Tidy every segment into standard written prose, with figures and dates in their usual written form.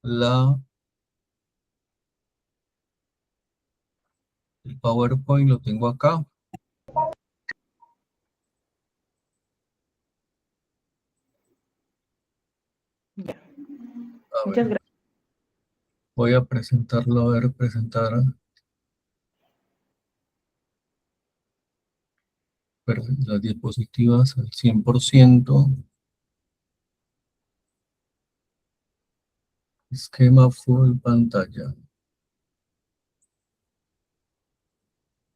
La, el PowerPoint lo tengo acá. Ya. A Muchas ver, gracias. voy a presentarlo, a ver, presentar las diapositivas al 100%. Esquema full pantalla.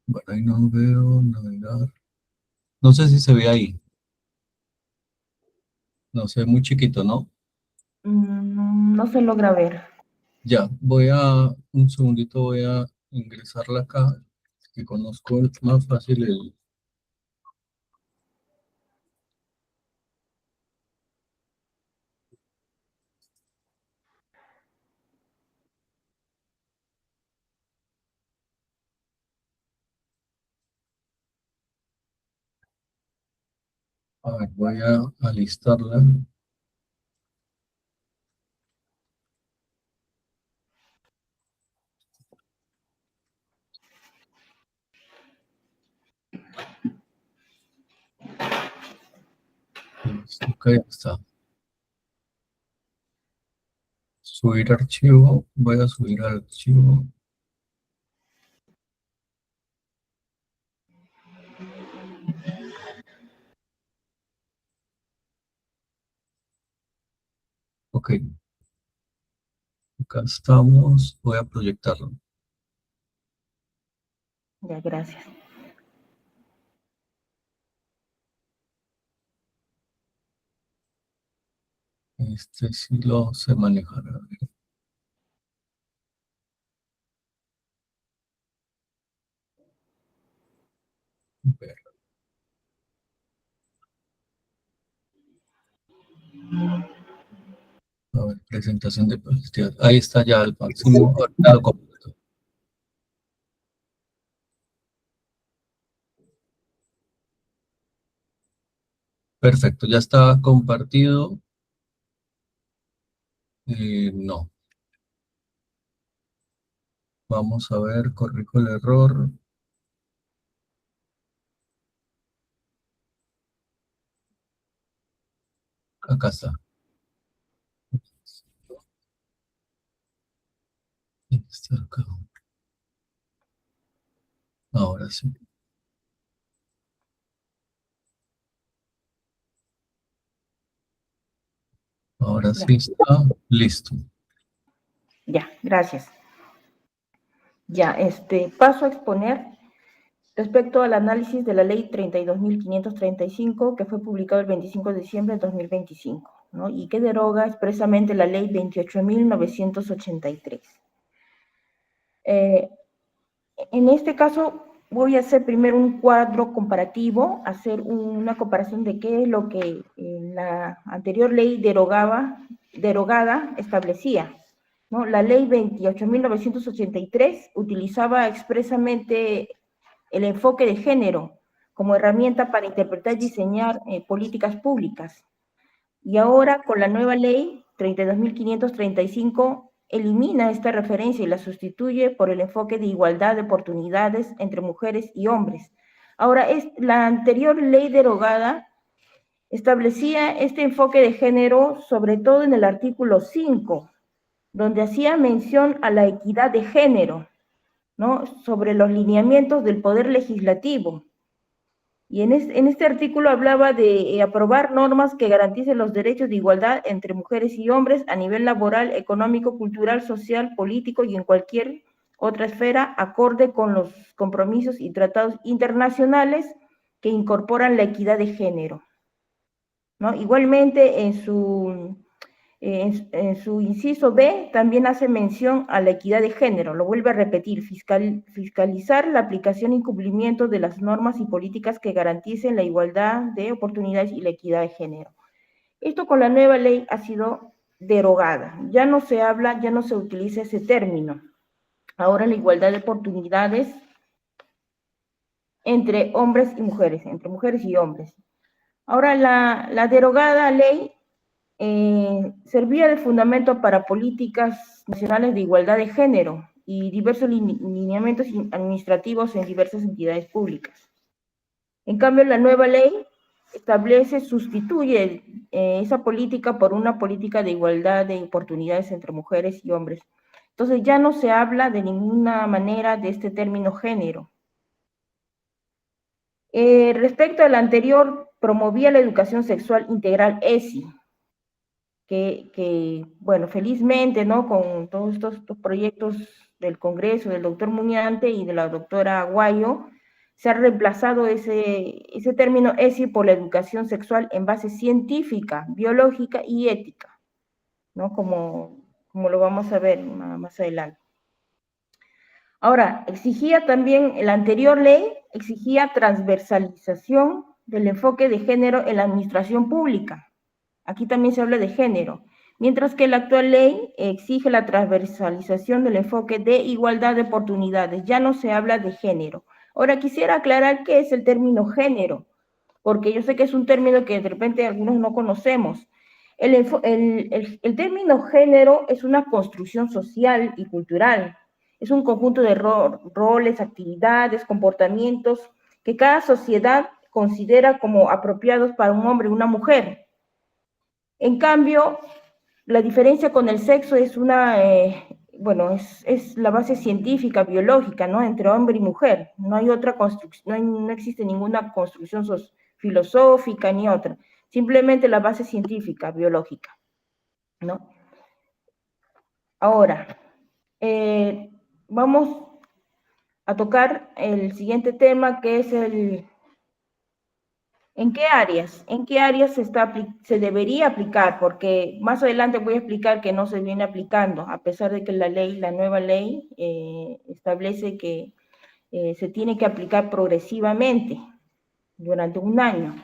Bueno, ahí no veo navegar. No sé si se ve ahí. No se ve muy chiquito, ¿no? No se logra ver. Ya, un segundito, voy a ingresarla acá, que conozco más fácil a ver, voy a alistarla. Listo, ok, ya está. Subir archivo, voy a subir archivo. Ok, acá estamos, voy a proyectarlo. Ya, gracias. Este sí lo sé manejar. A ver, a ver, presentación de publicidad. Ahí está ya al máximo. Ahorita lo comparto. Perfecto, ya está compartido. No, vamos a ver, corrijo el error. Acá está. Está acá. Ahora sí. Ahora Ya, sí está listo. ya, gracias. Ya, paso a exponer respecto al análisis de la ley 32.535, que fue publicado el 25 de diciembre de 2025, ¿no? Y que deroga expresamente la ley 28.983. Eh, en este caso, voy a hacer primero un cuadro comparativo, hacer una comparación de qué es lo que la anterior ley derogada establecía, ¿no? La ley 28.983 utilizaba expresamente el enfoque de género como herramienta para interpretar y diseñar políticas públicas. Y ahora, con la nueva ley 32.535, elimina esta referencia y la sustituye por el enfoque de igualdad de oportunidades entre mujeres y hombres. Ahora, la anterior ley derogada establecía este enfoque de género, sobre todo en el artículo 5, donde hacía mención a la equidad de género, ¿no? Sobre los lineamientos del Poder Legislativo. Y en este artículo hablaba de aprobar normas que garanticen los derechos de igualdad entre mujeres y hombres a nivel laboral, económico, cultural, social, político y en cualquier otra esfera, acorde con los compromisos y tratados internacionales que incorporan la equidad de género, ¿no? Igualmente, en su inciso B también hace mención a la equidad de género, lo vuelve a repetir, fiscalizar la aplicación y cumplimiento de las normas y políticas que garanticen la igualdad de oportunidades y la equidad de género. Esto con la nueva ley ha sido derogada, ya no se habla, ya no se utiliza ese término. Ahora la igualdad de oportunidades entre hombres y mujeres, entre mujeres y hombres. Ahora la derogada ley servía de fundamento para políticas nacionales de igualdad de género y diversos lineamientos administrativos en diversas entidades públicas. En cambio, la nueva ley sustituye esa política por una política de igualdad de oportunidades entre mujeres y hombres. Entonces ya no se habla de ninguna manera de este término género. Respecto al anterior, promovía la educación sexual integral ESI, que bueno, felizmente, ¿no? Con todos estos proyectos del Congreso, del doctor Muñante y de la doctora Aguayo, se ha reemplazado ese término ESI por la educación sexual en base científica, biológica y ética, ¿no? Como lo vamos a ver más adelante. Ahora, la anterior ley exigía transversalización del enfoque de género en la administración pública. Aquí también se habla de género, mientras que la actual ley exige la transversalización del enfoque de igualdad de oportunidades. Ya no se habla de género. Ahora, quisiera aclarar qué es el término género, porque yo sé que es un término que de repente algunos no conocemos. El término género es una construcción social y cultural. Es un conjunto de roles, actividades, comportamientos que cada sociedad considera como apropiados para un hombre y una mujer. En cambio, la diferencia con el sexo es es la base científica, biológica, ¿no? Entre hombre y mujer. No hay otra construcción, no existe ninguna construcción filosófica ni otra. Simplemente la base científica, biológica, ¿no? Ahora, vamos a tocar el siguiente tema, que es ¿en qué áreas? ¿En qué áreas se debería aplicar? Porque más adelante voy a explicar que no se viene aplicando, a pesar de que la nueva ley, establece que se tiene que aplicar progresivamente durante un año.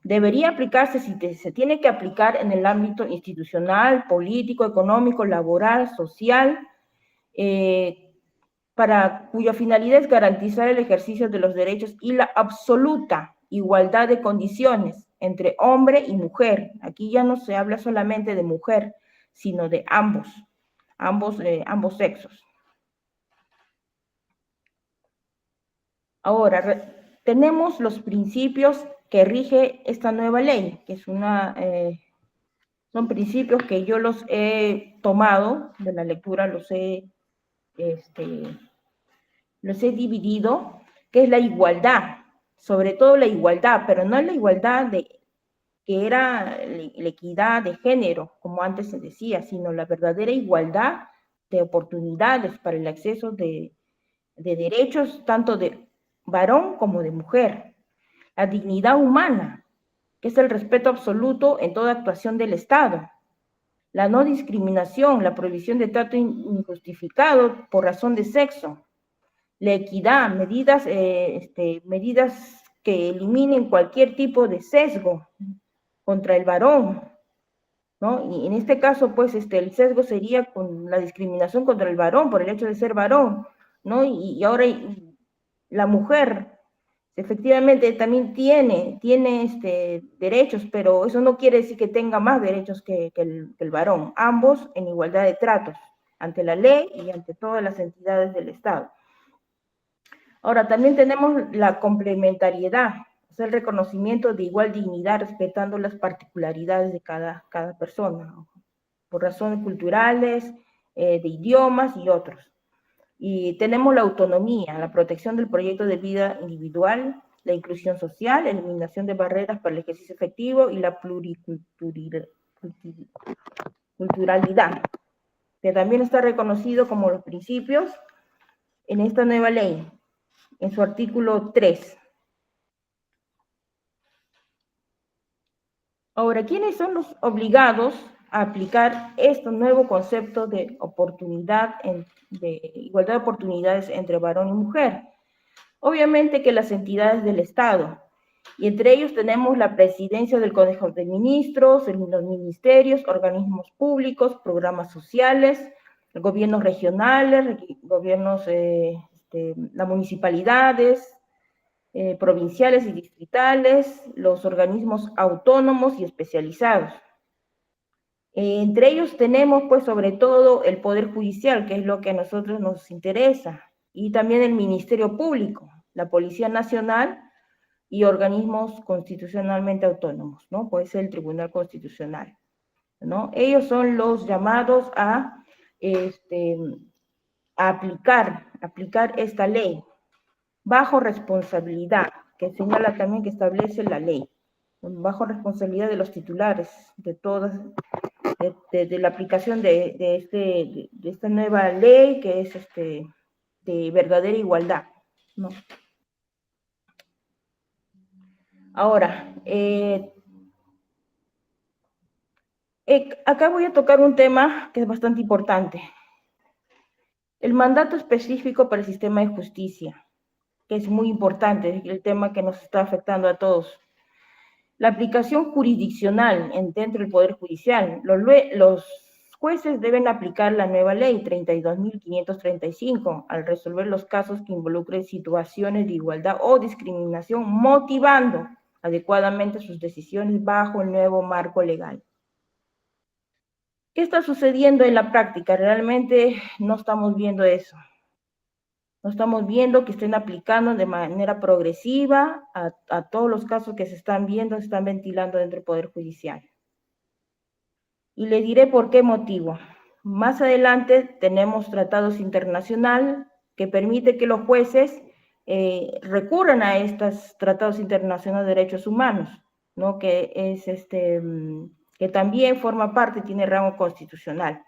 Debería aplicarse, se tiene que aplicar en el ámbito institucional, político, económico, laboral, social, cuya finalidad es garantizar el ejercicio de los derechos y la absoluta igualdad de condiciones entre hombre y mujer. Aquí ya no se habla solamente de mujer, sino de ambos sexos. Ahora, tenemos los principios que rige esta nueva ley, que son principios que yo los he tomado de la lectura, los he dividido, que es la igualdad, sobre todo la igualdad, pero no es la igualdad que era la equidad de género, como antes se decía, sino la verdadera igualdad de oportunidades para el acceso de derechos tanto de varón como de mujer. La dignidad humana, que es el respeto absoluto en toda actuación del Estado. La no discriminación, la prohibición de trato injustificado por razón de sexo. La equidad, medidas que eliminen cualquier tipo de sesgo contra el varón, ¿no? Y en este caso, pues, el sesgo sería con la discriminación contra el varón por el hecho de ser varón, ¿no? Y ahora la mujer efectivamente también tiene derechos, pero eso no quiere decir que tenga más derechos que el varón, ambos en igualdad de tratos ante la ley y ante todas las entidades del Estado. Ahora, también tenemos la complementariedad, o sea, el reconocimiento de igual dignidad respetando las particularidades de cada persona, ¿no? Por razones culturales, de idiomas y otros. Y tenemos la autonomía, la protección del proyecto de vida individual, la inclusión social, eliminación de barreras para el ejercicio efectivo y la pluriculturalidad, que también está reconocido como los principios en esta nueva ley, en su artículo 3. Ahora, ¿quiénes son los obligados a aplicar este nuevo concepto de de igualdad de oportunidades entre varón y mujer? Obviamente que las entidades del Estado, y entre ellos tenemos la presidencia del Consejo de Ministros, los ministerios, organismos públicos, programas sociales, gobiernos regionales, gobiernos, las municipalidades, provinciales y distritales, los organismos autónomos y especializados. Entre ellos tenemos, pues, sobre todo el Poder Judicial, que es lo que a nosotros nos interesa, y también el Ministerio Público, la Policía Nacional y organismos constitucionalmente autónomos, ¿no? Puede ser el Tribunal Constitucional, ¿no? Ellos son los llamados a aplicar esta ley bajo responsabilidad, que señala también que establece la ley, bajo responsabilidad de los titulares de todas, de la aplicación de esta nueva ley que es de verdadera igualdad, ¿no? Ahora, acá voy a tocar un tema que es bastante importante. El mandato específico para el sistema de justicia, que es muy importante, el tema que nos está afectando a todos. La aplicación jurisdiccional dentro del Poder Judicial. Los jueces deben aplicar la nueva ley 32.535 al resolver los casos que involucren situaciones de igualdad o discriminación, motivando adecuadamente sus decisiones bajo el nuevo marco legal. ¿Qué está sucediendo en la práctica? Realmente no estamos viendo eso. No estamos viendo que estén aplicando de manera progresiva a todos los casos que se están viendo, se están ventilando dentro del Poder Judicial. Y le diré por qué motivo. Más adelante tenemos tratados internacionales que permiten que los jueces recurran a estos tratados internacionales de derechos humanos, ¿no? Que es que también forma parte, tiene rango constitucional.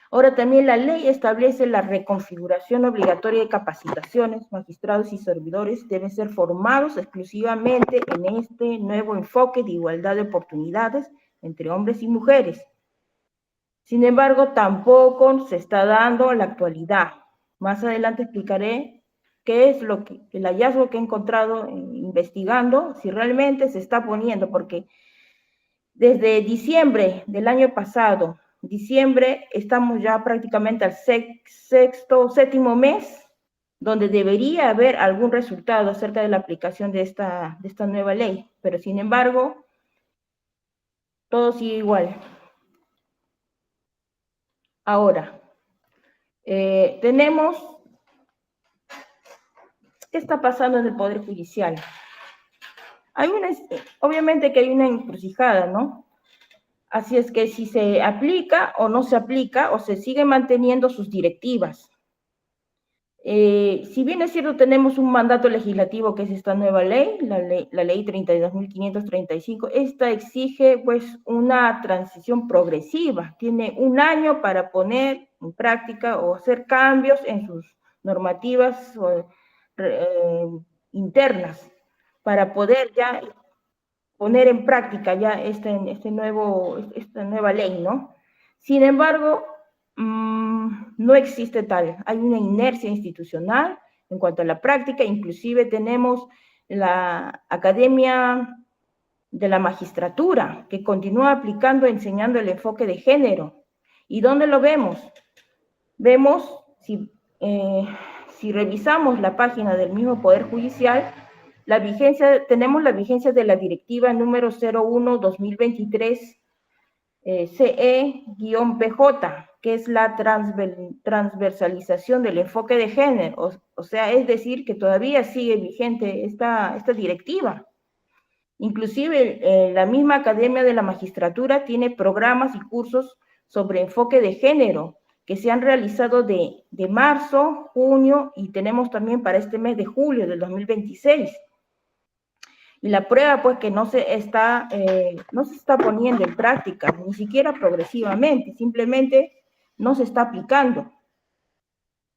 Ahora también la ley establece la reconfiguración obligatoria de capacitaciones. Magistrados y servidores deben ser formados exclusivamente en este nuevo enfoque de igualdad de oportunidades entre hombres y mujeres. Sin embargo, tampoco se está dando en la actualidad. Más adelante explicaré qué es el hallazgo que he encontrado investigando, si realmente se está poniendo, porque desde diciembre del año pasado, estamos ya prácticamente al séptimo mes, donde debería haber algún resultado acerca de la aplicación de esta nueva ley, pero sin embargo, todo sigue igual. Ahora, tenemos, ¿qué está pasando en el Poder Judicial? Obviamente que hay una encrucijada, ¿no? Así es que si se aplica o no se aplica, o se sigue manteniendo sus directivas. Si bien es cierto, tenemos un mandato legislativo que es esta nueva ley, la ley 32.535, esta exige pues una transición progresiva, tiene un año para poner en práctica o hacer cambios en sus normativas internas, para poder ya poner en práctica ya esta nueva ley, ¿no? Sin embargo, no existe tal, hay una inercia institucional en cuanto a la práctica, inclusive tenemos la Academia de la Magistratura, que continúa aplicando, enseñando el enfoque de género. ¿Y dónde lo vemos? Vemos, si revisamos la página del mismo Poder Judicial, tenemos la vigencia de la directiva número 01-2023 CE-PJ, que es la transversalización del enfoque de género, o sea, es decir, que todavía sigue vigente esta directiva. Inclusive la misma Academia de la Magistratura tiene programas y cursos sobre enfoque de género que se han realizado de marzo, junio, y tenemos también para este mes de julio del 2026. Y la prueba, pues, que no se está poniendo en práctica, ni siquiera progresivamente, simplemente no se está aplicando.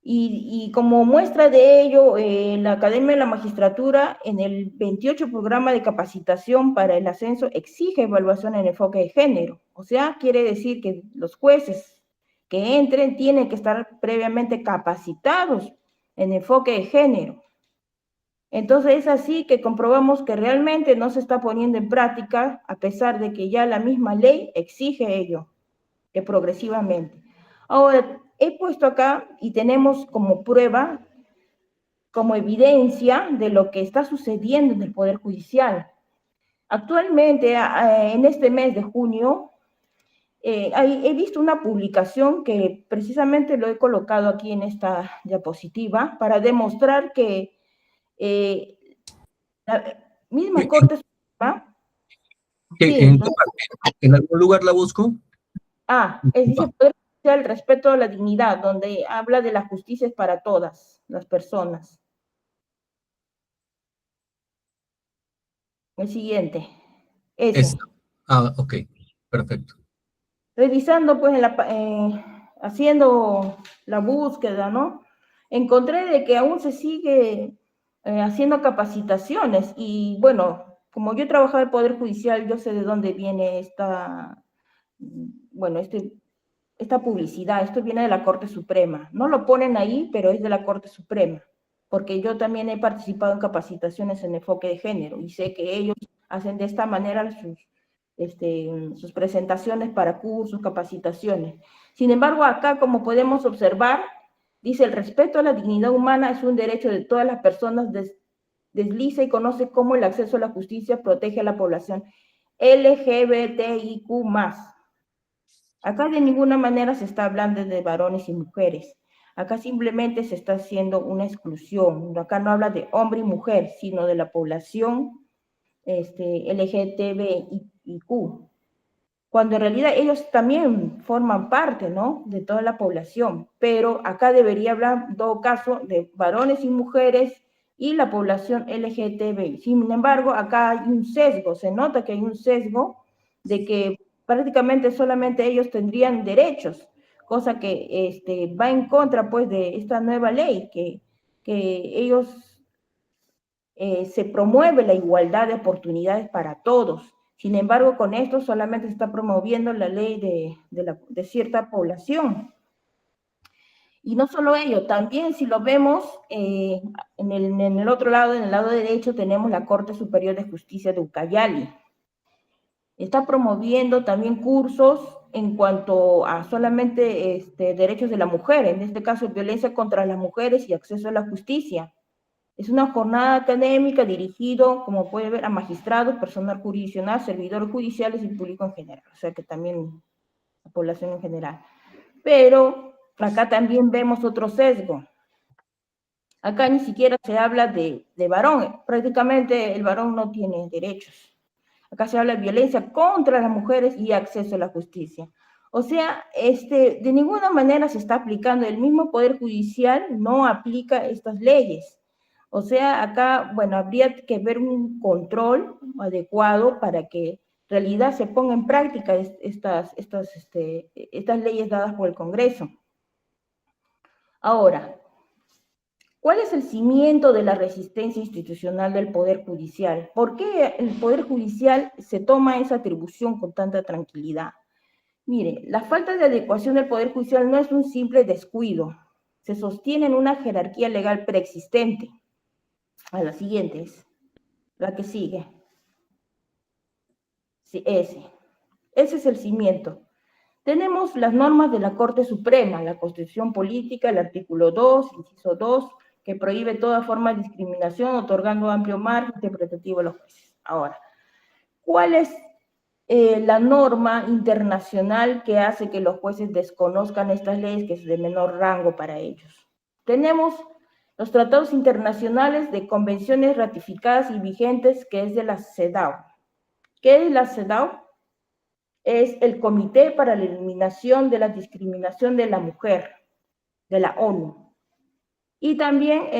Y como muestra de ello, la Academia de la Magistratura, en el 28 programa de capacitación para el ascenso, exige evaluación en enfoque de género. O sea, quiere decir que los jueces que entren tienen que estar previamente capacitados en enfoque de género. Entonces es así que comprobamos que realmente no se está poniendo en práctica, a pesar de que ya la misma ley exige ello, que progresivamente. Ahora, he puesto acá y tenemos como prueba, como evidencia de lo que está sucediendo en el Poder Judicial. Actualmente, en este mes de junio, he visto una publicación que precisamente lo he colocado aquí en esta diapositiva para demostrar que la misma Corte Suprema, sí, ¿En algún lugar la busco? dice Poder Judicial, el respeto a la dignidad, donde habla de la justicia es para todas las personas. El siguiente, ese. Ok, perfecto. Revisando, pues, haciendo la búsqueda, ¿no? Encontré de que aún se sigue haciendo capacitaciones y, bueno, como yo he trabajado en el Poder Judicial, yo sé de dónde viene bueno, esta publicidad. Esto viene de la Corte Suprema. No lo ponen ahí, pero es de la Corte Suprema, porque yo también he participado en capacitaciones en enfoque de género y sé que ellos hacen de esta manera sus presentaciones para cursos, capacitaciones. Sin embargo, acá, como podemos observar, dice: el respeto a la dignidad humana es un derecho de todas las personas, desliza y conoce cómo el acceso a la justicia protege a la población LGBTIQ+. Acá de ninguna manera se está hablando de varones y mujeres. Acá simplemente se está haciendo una exclusión. Acá no habla de hombre y mujer, sino de la población LGTBIQ, cuando en realidad ellos también forman parte, ¿no?, de toda la población, pero acá debería hablar, en todo caso, de varones y mujeres y la población LGTBI. Sin embargo, acá hay un sesgo, se nota que hay un sesgo de que prácticamente solamente ellos tendrían derechos, cosa que va en contra, pues, de esta nueva ley, que ellos se promueve la igualdad de oportunidades para todos. Sin embargo, con esto solamente se está promoviendo la ley de cierta población. Y no solo ello, también si lo vemos en el otro lado, en el lado derecho, tenemos la Corte Superior de Justicia de Ucayali. Está promoviendo también cursos en cuanto a solamente derechos de la mujer, en este caso violencia contra las mujeres y acceso a la justicia. Es una jornada académica dirigido, como puede ver, a magistrados, personal jurisdiccional, servidores judiciales y público en general, o sea que también la población en general. Pero acá también vemos otro sesgo. Acá ni siquiera se habla de varón, prácticamente el varón no tiene derechos. Acá se habla de violencia contra las mujeres y acceso a la justicia. O sea, de ninguna manera se está aplicando. El mismo Poder Judicial no aplica estas leyes. O sea, acá, bueno, habría que ver un control adecuado para que en realidad se pongan en práctica estas leyes dadas por el Congreso. Ahora, ¿cuál es el cimiento de la resistencia institucional del Poder Judicial? ¿Por qué el Poder Judicial se toma esa atribución con tanta tranquilidad? Mire, la falta de adecuación del Poder Judicial no es un simple descuido, se sostiene en una jerarquía legal preexistente. A la siguiente es la que sigue. Sí, ese es el cimiento. Tenemos las normas de la Corte Suprema, la Constitución Política, el artículo 2, inciso 2, que prohíbe toda forma de discriminación, otorgando amplio margen interpretativo a los jueces. Ahora, ¿cuál es la norma internacional que hace que los jueces desconozcan estas leyes, que es de menor rango para ellos? Tenemos los tratados internacionales de convenciones ratificadas y vigentes, que es de la CEDAW. ¿Qué es la CEDAW? Es el Comité para la Eliminación de la Discriminación de la Mujer, de la ONU. Y también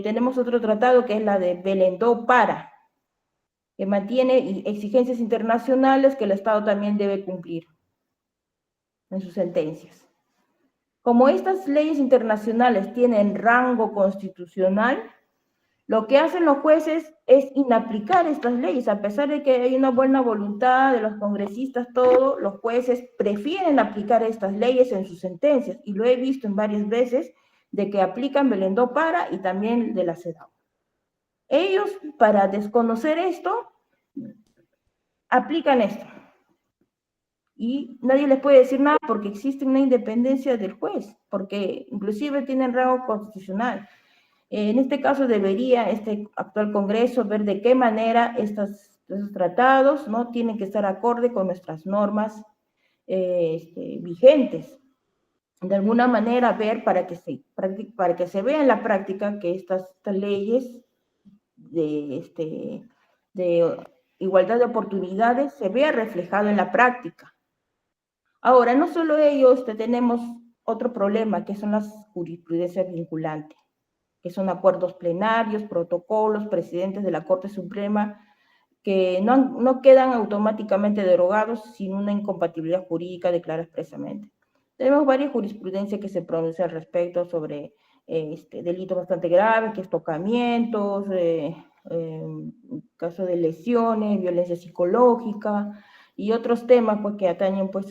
tenemos otro tratado, que es la de Belém do Pará, que mantiene exigencias internacionales que el Estado también debe cumplir en sus sentencias. Como estas leyes internacionales tienen rango constitucional, lo que hacen los jueces es inaplicar estas leyes. A pesar de que hay una buena voluntad de los congresistas, todo, los jueces prefieren aplicar estas leyes en sus sentencias, y lo he visto en varias veces, de que aplican Belém do Pará y también de la CEDAW. Ellos, para desconocer esto, aplican esto. Y nadie les puede decir nada porque existe una independencia del juez, porque inclusive tienen rango constitucional. En este caso debería este actual Congreso ver de qué manera estos tratados no tienen que estar acorde con nuestras normas vigentes. De alguna manera ver para que se vea en la práctica que estas leyes de igualdad de oportunidades se vea reflejado en la práctica. Ahora, no solo ellos, tenemos otro problema, que son las jurisprudencias vinculantes, que son acuerdos plenarios, protocolos, presidentes de la Corte Suprema, que no quedan automáticamente derogados sin una incompatibilidad jurídica declarada expresamente. Tenemos varias jurisprudencias que se pronuncian al respecto sobre delitos bastante graves, que es tocamientos, caso de lesiones, violencia psicológica y otros temas pues, que atañen pues,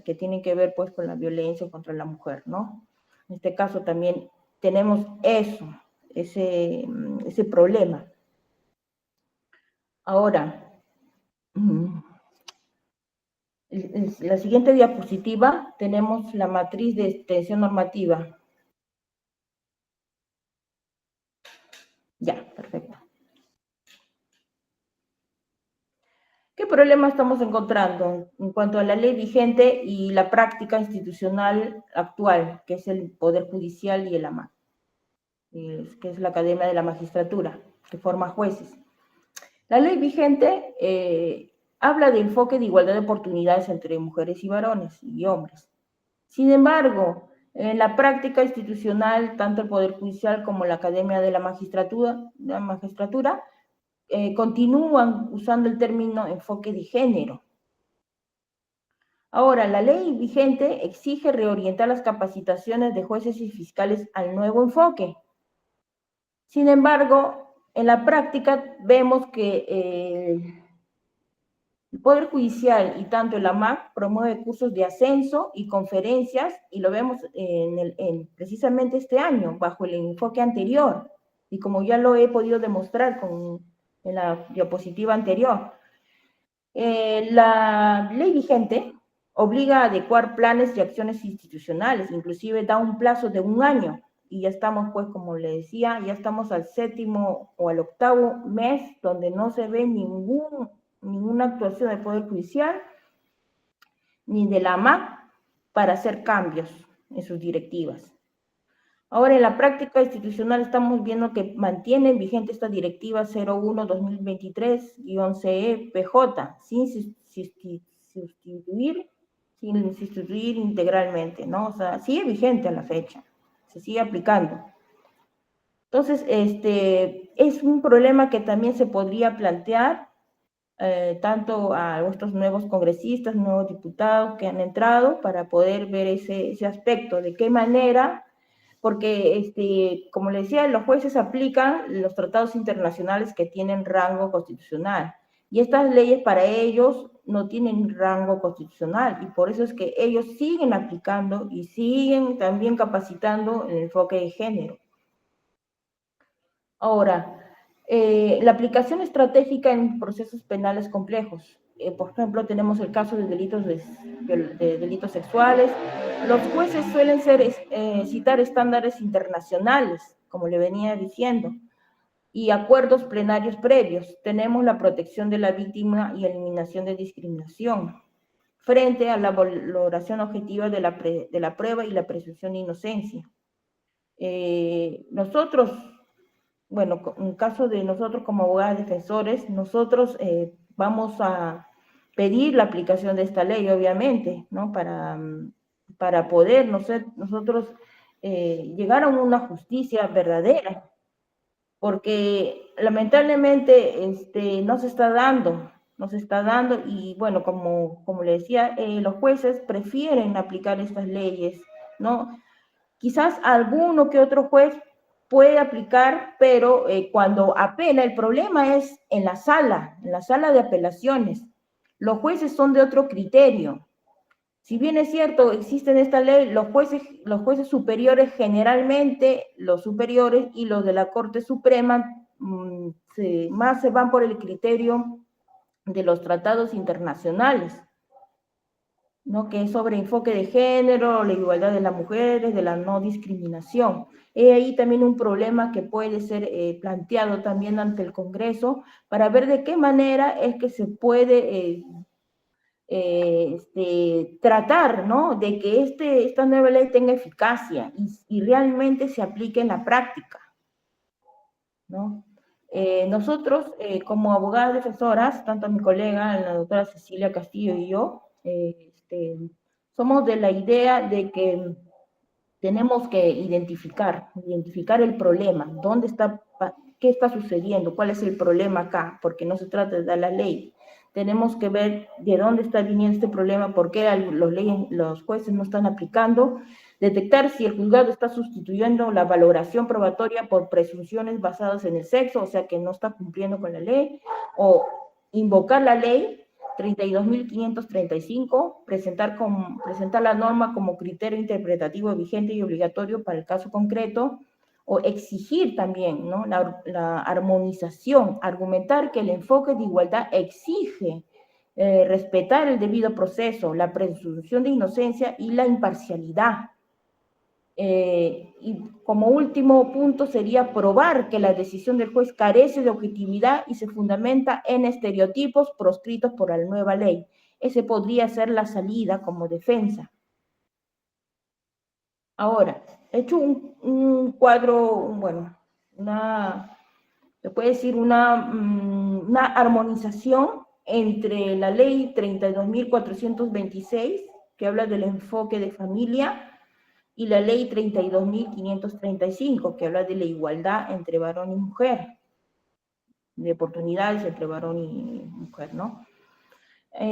que tienen que ver pues, con la violencia contra la mujer, ¿no? En este caso también tenemos ese problema. Ahora, la siguiente diapositiva tenemos la matriz de extensión normativa. Ya, perfecto. ¿Qué problema estamos encontrando en cuanto a la ley vigente y la práctica institucional actual, que es el Poder Judicial y el AMA, que es la Academia de la Magistratura, que forma jueces? La ley vigente habla de enfoque de igualdad de oportunidades entre mujeres y varones y hombres. Sin embargo, en la práctica institucional, tanto el Poder Judicial como la Academia de la Magistratura continúan usando el término enfoque de género. Ahora, la ley vigente exige reorientar las capacitaciones de jueces y fiscales al nuevo enfoque. Sin embargo, en la práctica vemos que el Poder Judicial y tanto el AMAC promueve cursos de ascenso y conferencias, y lo vemos precisamente este año, bajo el enfoque anterior, y como ya lo he podido demostrar en la diapositiva anterior. La ley vigente obliga a adecuar planes y acciones institucionales, inclusive da un plazo de 1 año, y ya estamos, pues, como le decía, ya estamos al 7º o al 8º mes, donde no se ve ninguna actuación del Poder Judicial ni de la AMAC para hacer cambios en sus directivas. Ahora, en la práctica institucional estamos viendo que mantienen vigente esta directiva 01-2023-CE-PJ sin sustituir integralmente, ¿no? O sea, sigue vigente a la fecha, se sigue aplicando. Entonces, es un problema que también se podría plantear tanto a nuestros nuevos congresistas, nuevos diputados que han entrado para poder ver ese aspecto, de qué manera, porque, como les decía, los jueces aplican los tratados internacionales que tienen rango constitucional, y estas leyes para ellos no tienen rango constitucional, y por eso es que ellos siguen aplicando y siguen también capacitando el enfoque de género. Ahora, la aplicación estratégica en procesos penales complejos. Por ejemplo, tenemos el caso de delitos sexuales. Los jueces suelen citar estándares internacionales, como le venía diciendo, y acuerdos plenarios previos. Tenemos la protección de la víctima y eliminación de discriminación, frente a la valoración objetiva de la prueba y la presunción de inocencia. Nosotros, bueno, en caso de nosotros como abogados defensores, nosotros vamos a pedir la aplicación de esta ley, obviamente, ¿no? Para poder nosotros llegar a una justicia verdadera, porque lamentablemente no se está dando, y bueno, como le decía, los jueces prefieren aplicar estas leyes, ¿no? Quizás alguno que otro juez puede aplicar, pero cuando apela, el problema es en la sala de apelaciones. Los jueces son de otro criterio. Si bien es cierto, existe en esta ley, los jueces superiores, generalmente los superiores y los de la Corte Suprema, más se van por el criterio de los tratados internacionales, ¿no? Que es sobre enfoque de género, la igualdad de las mujeres, de la no discriminación. He ahí también un problema que puede ser planteado también ante el Congreso para ver de qué manera es que se puede tratar, ¿no?, de que esta nueva ley tenga eficacia y realmente se aplique en la práctica, ¿no? Nosotros, como abogadas defensoras, tanto mi colega, la doctora Cecilia Castillo y yo, somos de la idea de que tenemos que identificar el problema, dónde está, qué está sucediendo, cuál es el problema acá, porque no se trata de dar la ley. Tenemos que ver de dónde está viniendo este problema, por qué los jueces no están aplicando, detectar si el juzgado está sustituyendo la valoración probatoria por presunciones basadas en el sexo, o sea que no está cumpliendo con la ley, o invocar la ley 32.535, presentar la norma como criterio interpretativo vigente y obligatorio para el caso concreto, o exigir también, ¿no?, la armonización, argumentar que el enfoque de igualdad exige respetar el debido proceso, la presunción de inocencia y la imparcialidad. Y como último punto sería probar que la decisión del juez carece de objetividad y se fundamenta en estereotipos proscritos por la nueva ley. Ese podría ser la salida como defensa. Ahora, he hecho un cuadro, bueno, se puede decir una armonización entre la ley 32.426, que habla del enfoque de familia, y la ley 32.535, que habla de la igualdad entre varón y mujer, de oportunidades entre varón y mujer, ¿no?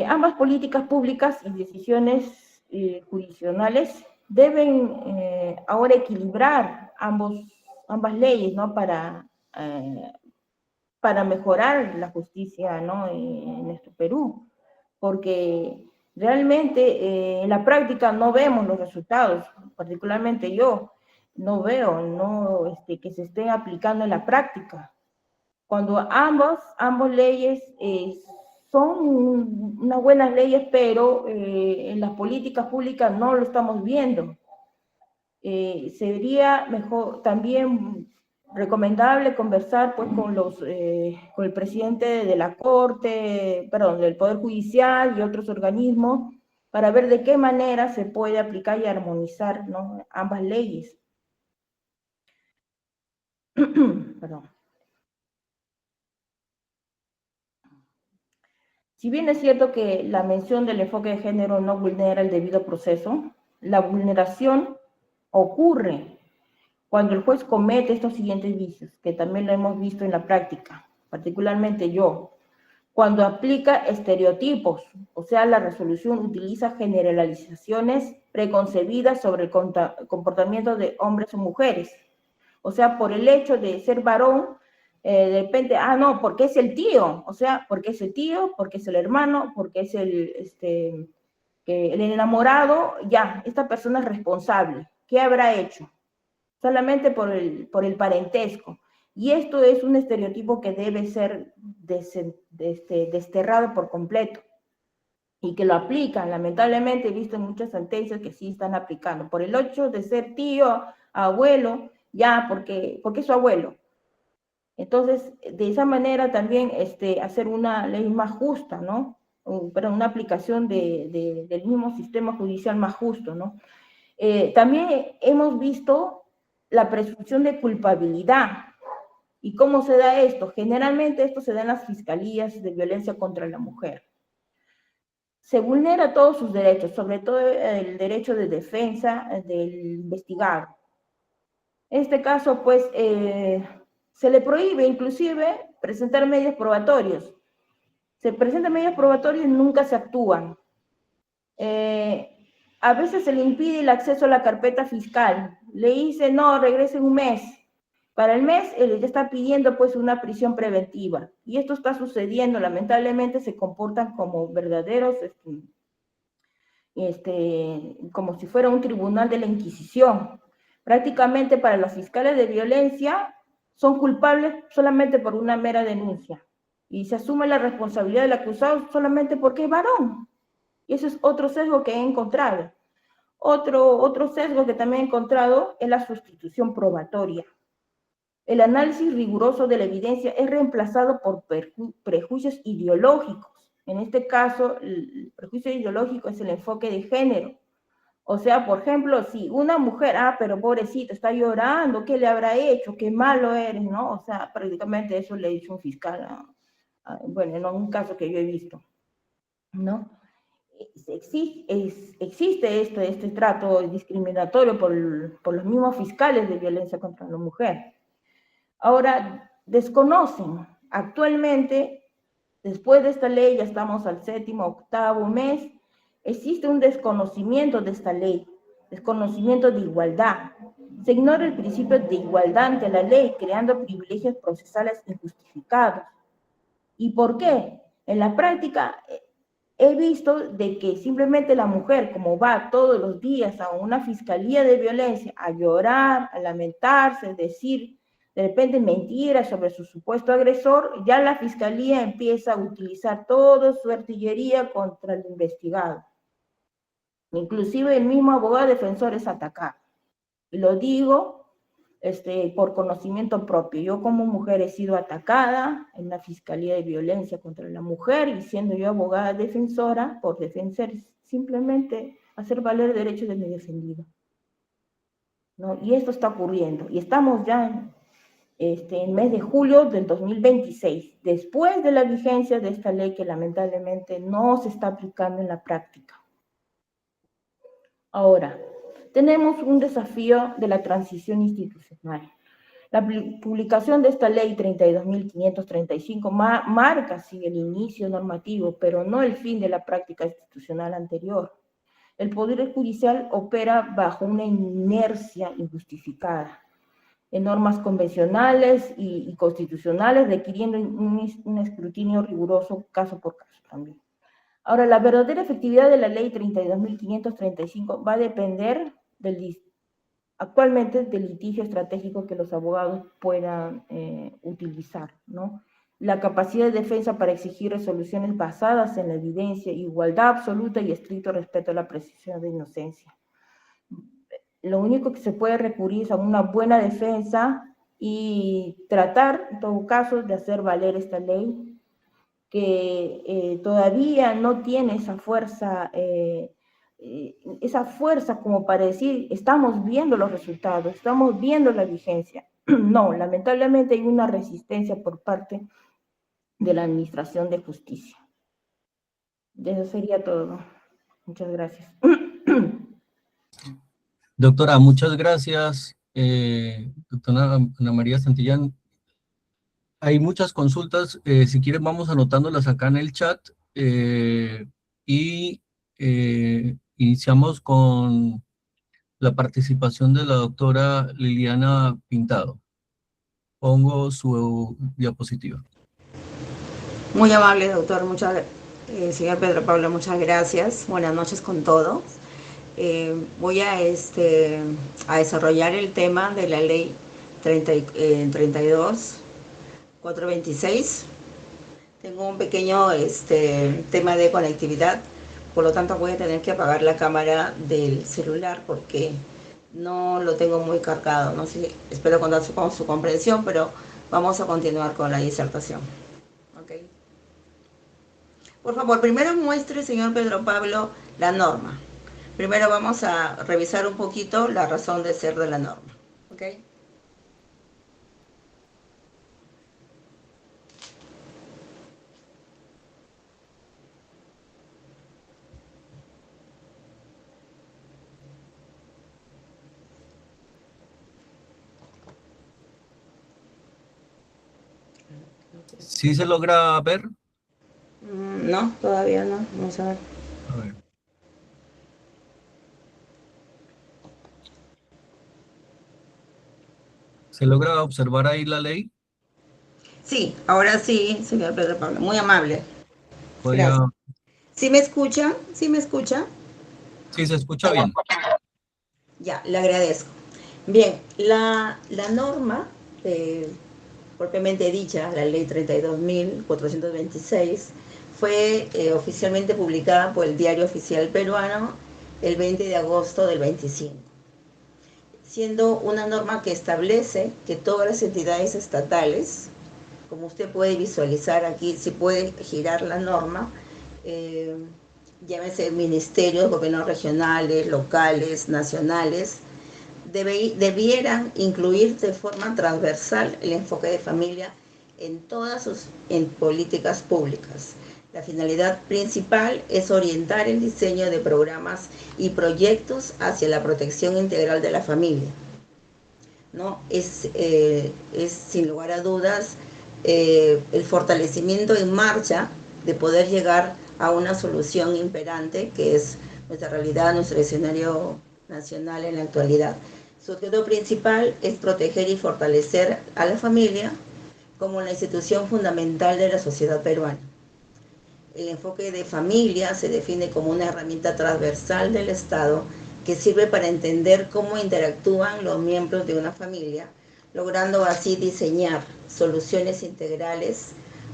Ambas políticas públicas y decisiones jurisdiccionales deben ahora equilibrar ambas leyes, ¿no?, para mejorar la justicia, ¿no?, en nuestro Perú, porque realmente en la práctica no vemos los resultados, particularmente yo no veo que se esté aplicando en la práctica. Cuando ambas leyes son unas buenas leyes, pero en las políticas públicas no lo estamos viendo. Sería mejor también recomendable conversar pues con el presidente de la Corte, del Poder Judicial y otros organismos para ver de qué manera se puede aplicar y armonizar, ¿no?, ambas leyes. Perdón. Si bien es cierto que la mención del enfoque de género no vulnera el debido proceso, la vulneración ocurre cuando el juez comete estos siguientes vicios, que también lo hemos visto en la práctica, particularmente yo, cuando aplica estereotipos, o sea, la resolución utiliza generalizaciones preconcebidas sobre el comportamiento de hombres o mujeres. O sea, por el hecho de ser varón, de repente, no, porque es el tío, o sea, porque es el tío, porque es el hermano, porque es el enamorado, ya, esta persona es responsable. ¿Qué habrá hecho? Solamente por el parentesco. Y esto es un estereotipo que debe ser desterrado por completo y que lo aplican, lamentablemente he visto en muchas sentencias que sí están aplicando, por el hecho de ser tío, abuelo, ya, porque es su abuelo. Entonces, de esa manera también hacer una ley más justa, ¿no? Pero una aplicación del mismo sistema judicial más justo, ¿no? También hemos visto la presunción de culpabilidad. ¿Y cómo se da esto? Generalmente esto se da en las fiscalías de violencia contra la mujer. Se vulnera todos sus derechos, sobre todo el derecho de defensa del investigado. En este caso, pues, se le prohíbe inclusive presentar medios probatorios. Se presentan medios probatorios y nunca se actúan. A veces se le impide el acceso a la carpeta fiscal. Le dice, no, regrese en un mes. Para el mes, ya está pidiendo pues una prisión preventiva. Y esto está sucediendo, lamentablemente se comportan como verdaderos, como si fuera un tribunal de la Inquisición. Prácticamente para los fiscales de violencia son culpables solamente por una mera denuncia. Y se asume la responsabilidad del acusado solamente porque es varón. Y ese es otro sesgo que he encontrado. Otro sesgo que también he encontrado es la sustitución probatoria. El análisis riguroso de la evidencia es reemplazado por prejuicios ideológicos. En este caso, el prejuicio ideológico es el enfoque de género. O sea, por ejemplo, si una mujer, pero pobrecito, está llorando, ¿qué le habrá hecho? Qué malo eres, ¿no? O sea, prácticamente eso le dice un fiscal, bueno, en un caso que yo he visto, ¿no? Existe este trato discriminatorio por los mismos fiscales de violencia contra la mujer. Ahora, desconocen actualmente, después de esta ley, ya estamos al 7º, 8º mes, existe un desconocimiento de esta ley, desconocimiento de igualdad. Se ignora el principio de igualdad ante la ley, creando privilegios procesales injustificados. ¿Y por qué? En la práctica, he visto de que simplemente la mujer, como va todos los días a una fiscalía de violencia a llorar, a lamentarse, decir de repente mentiras sobre su supuesto agresor, ya la fiscalía empieza a utilizar toda su artillería contra el investigado. Inclusive el mismo abogado defensor es atacado. Y lo digo por conocimiento propio. Yo como mujer he sido atacada en la Fiscalía de Violencia contra la Mujer y siendo yo abogada defensora por defender simplemente hacer valer derechos de mi defendido, ¿no? Y esto está ocurriendo. Y estamos ya en el mes de julio del 2026, después de la vigencia de esta ley que lamentablemente no se está aplicando en la práctica. Ahora, tenemos un desafío de la transición institucional. La publicación de esta ley 32.535 marca sí el inicio normativo, pero no el fin de la práctica institucional anterior. El Poder Judicial opera bajo una inercia injustificada, en normas convencionales y constitucionales, requiriendo un escrutinio riguroso caso por caso también. Ahora, la verdadera efectividad de la ley 32.535 va a depender actualmente del litigio estratégico que los abogados puedan utilizar, ¿no? La capacidad de defensa para exigir resoluciones basadas en la evidencia, igualdad absoluta y estricto respeto a la presunción de inocencia. Lo único que se puede recurrir es a una buena defensa y tratar, en todo caso, de hacer valer esta ley que todavía no tiene esa fuerza como para decir, estamos viendo los resultados, estamos viendo la vigencia. No, lamentablemente hay una resistencia por parte de la Administración de Justicia. Eso sería todo. Muchas gracias. Doctora, muchas gracias. Doctora Ana María Santillán, hay muchas consultas. Si quieren, vamos anotándolas acá en el chat y iniciamos con la participación de la doctora Liliana Pintado. Pongo su diapositiva. Muy amable, doctor. Señor Pedro Pablo, muchas gracias. Buenas noches con todos. Voy a desarrollar el tema de la ley 32.426. Tengo un pequeño tema de conectividad, por lo tanto voy a tener que apagar la cámara del celular porque no lo tengo muy cargado. No sé, espero contar con su comprensión, pero vamos a continuar con la disertación. ¿Okay? Por favor, primero muestre, señor Pedro Pablo, la norma. Primero vamos a revisar un poquito la razón de ser de la norma. ¿Ok? ¿Sí se logra ver? No, todavía no. Vamos a ver. A ver. ¿Se logra observar ahí la ley? Sí, ahora sí, señor Pedro Pablo. Muy amable. Voy a... Gracias. ¿Sí me escucha? ¿Sí me escucha? Sí, se escucha bien. Ya, le agradezco. Bien, la norma, propiamente dicha, la ley 32.426, fue oficialmente publicada por el Diario Oficial Peruano el 20 de agosto del 25, siendo una norma que establece que todas las entidades estatales, como usted puede visualizar aquí, si puede girar la norma, eh, llámese ministerios, gobiernos regionales, locales, nacionales, debieran incluir de forma transversal el enfoque de familia en todas sus políticas públicas. La finalidad principal es orientar el diseño de programas y proyectos hacia la protección integral de la familia, ¿no? Es sin lugar a dudas el fortalecimiento en marcha de poder llegar a una solución imperante que es nuestra realidad, nuestro escenario nacional en la actualidad. Su objetivo principal es proteger y fortalecer a la familia como la institución fundamental de la sociedad peruana. El enfoque de familia se define como una herramienta transversal del Estado que sirve para entender cómo interactúan los miembros de una familia, logrando así diseñar soluciones integrales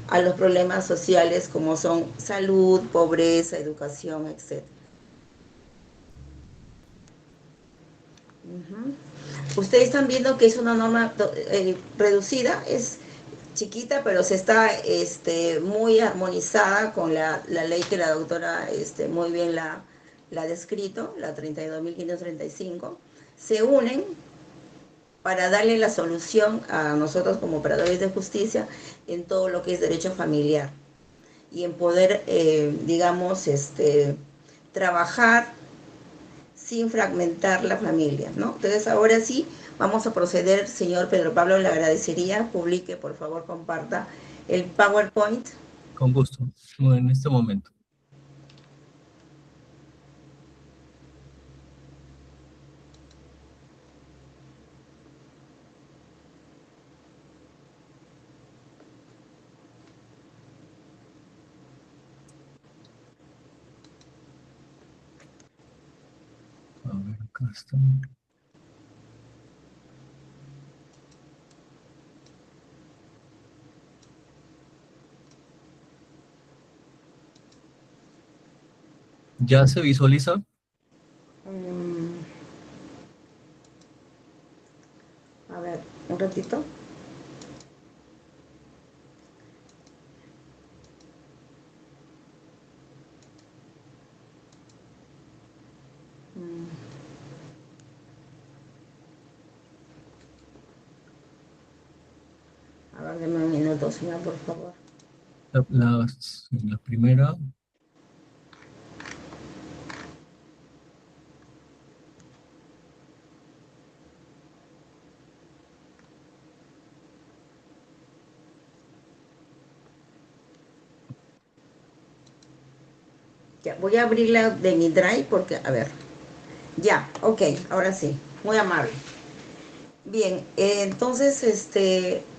a los problemas sociales como son salud, pobreza, educación, etc. Ustedes están viendo que es una norma reducida, es chiquita, pero se está muy armonizada con la ley que la doctora muy bien la ha descrito, la 32.535. Se unen para darle la solución a nosotros como operadores de justicia en todo lo que es derecho familiar y en poder, digamos, trabajar sin fragmentar la familia, ¿no? Entonces, ahora sí, vamos a proceder, señor Pedro Pablo, le agradecería, publique, por favor, comparta el PowerPoint. Con gusto, en este momento. A ver, acá está. ¿Ya se visualiza? A ver, un ratito. A ver, deme un minuto, señor, por favor. La primera. Ya, voy a abrirla de mi Drive porque, a ver. Ya, ok, ahora sí. Muy amable. Bien, entonces,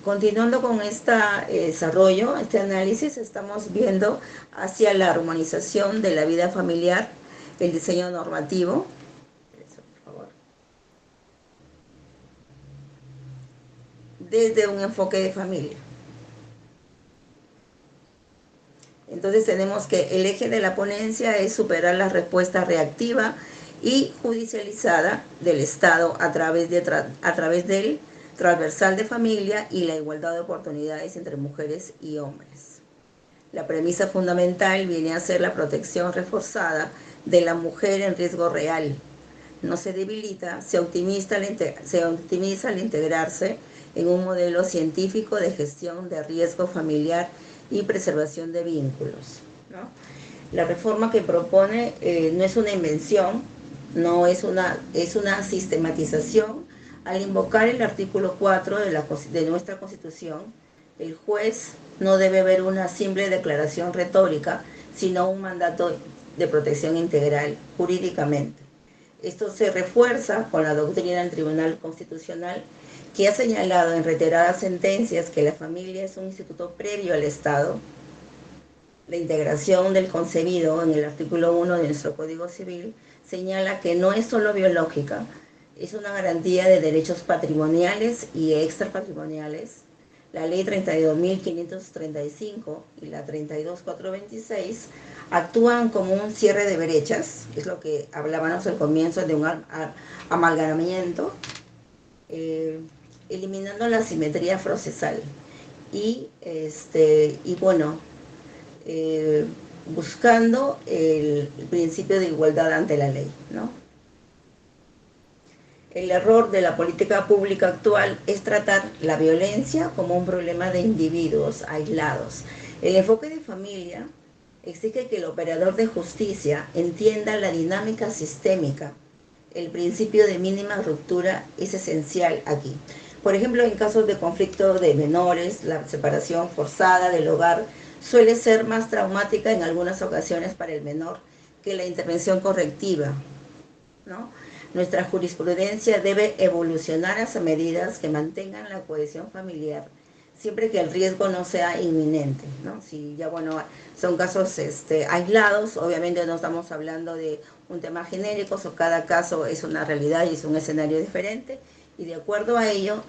continuando con este desarrollo, este análisis, estamos viendo hacia la armonización de la vida familiar, el diseño normativo. Eso, por favor. Desde un enfoque de familia. Entonces tenemos que el eje de la ponencia es superar la respuesta reactiva y judicializada del Estado a través del transversal de familia y la igualdad de oportunidades entre mujeres y hombres. La premisa fundamental viene a ser la protección reforzada de la mujer en riesgo real. No se debilita, se optimiza al integrarse en un modelo científico de gestión de riesgo familiar y preservación de vínculos, ¿no? La reforma que propone no es una invención, no es una sistematización. Al invocar el artículo 4 de nuestra Constitución, el juez no debe ver una simple declaración retórica, sino un mandato de protección integral jurídicamente. Esto se refuerza con la doctrina del Tribunal Constitucional, que ha señalado en reiteradas sentencias que la familia es un instituto previo al Estado. La integración del concebido en el artículo 1 de nuestro Código Civil señala que no es solo biológica, es una garantía de derechos patrimoniales y extrapatrimoniales. La ley 32.535 y la 32.426 actúan como un cierre de brechas, es lo que hablábamos al comienzo de un amalgamamiento, eliminando la asimetría procesal. Y bueno, buscando el principio de igualdad ante la ley, ¿no? El error de la política pública actual es tratar la violencia como un problema de individuos aislados. El enfoque de familia exige que el operador de justicia entienda la dinámica sistémica. El principio de mínima ruptura es esencial aquí. Por ejemplo, en casos de conflicto de menores, la separación forzada del hogar suele ser más traumática en algunas ocasiones para el menor que la intervención correctiva, ¿no? Nuestra jurisprudencia debe evolucionar hacia medidas que mantengan la cohesión familiar, siempre que el riesgo no sea inminente, ¿no? Si ya, bueno, son casos aislados, obviamente no estamos hablando de un tema genérico, o cada caso es una realidad y es un escenario diferente, y de acuerdo a ello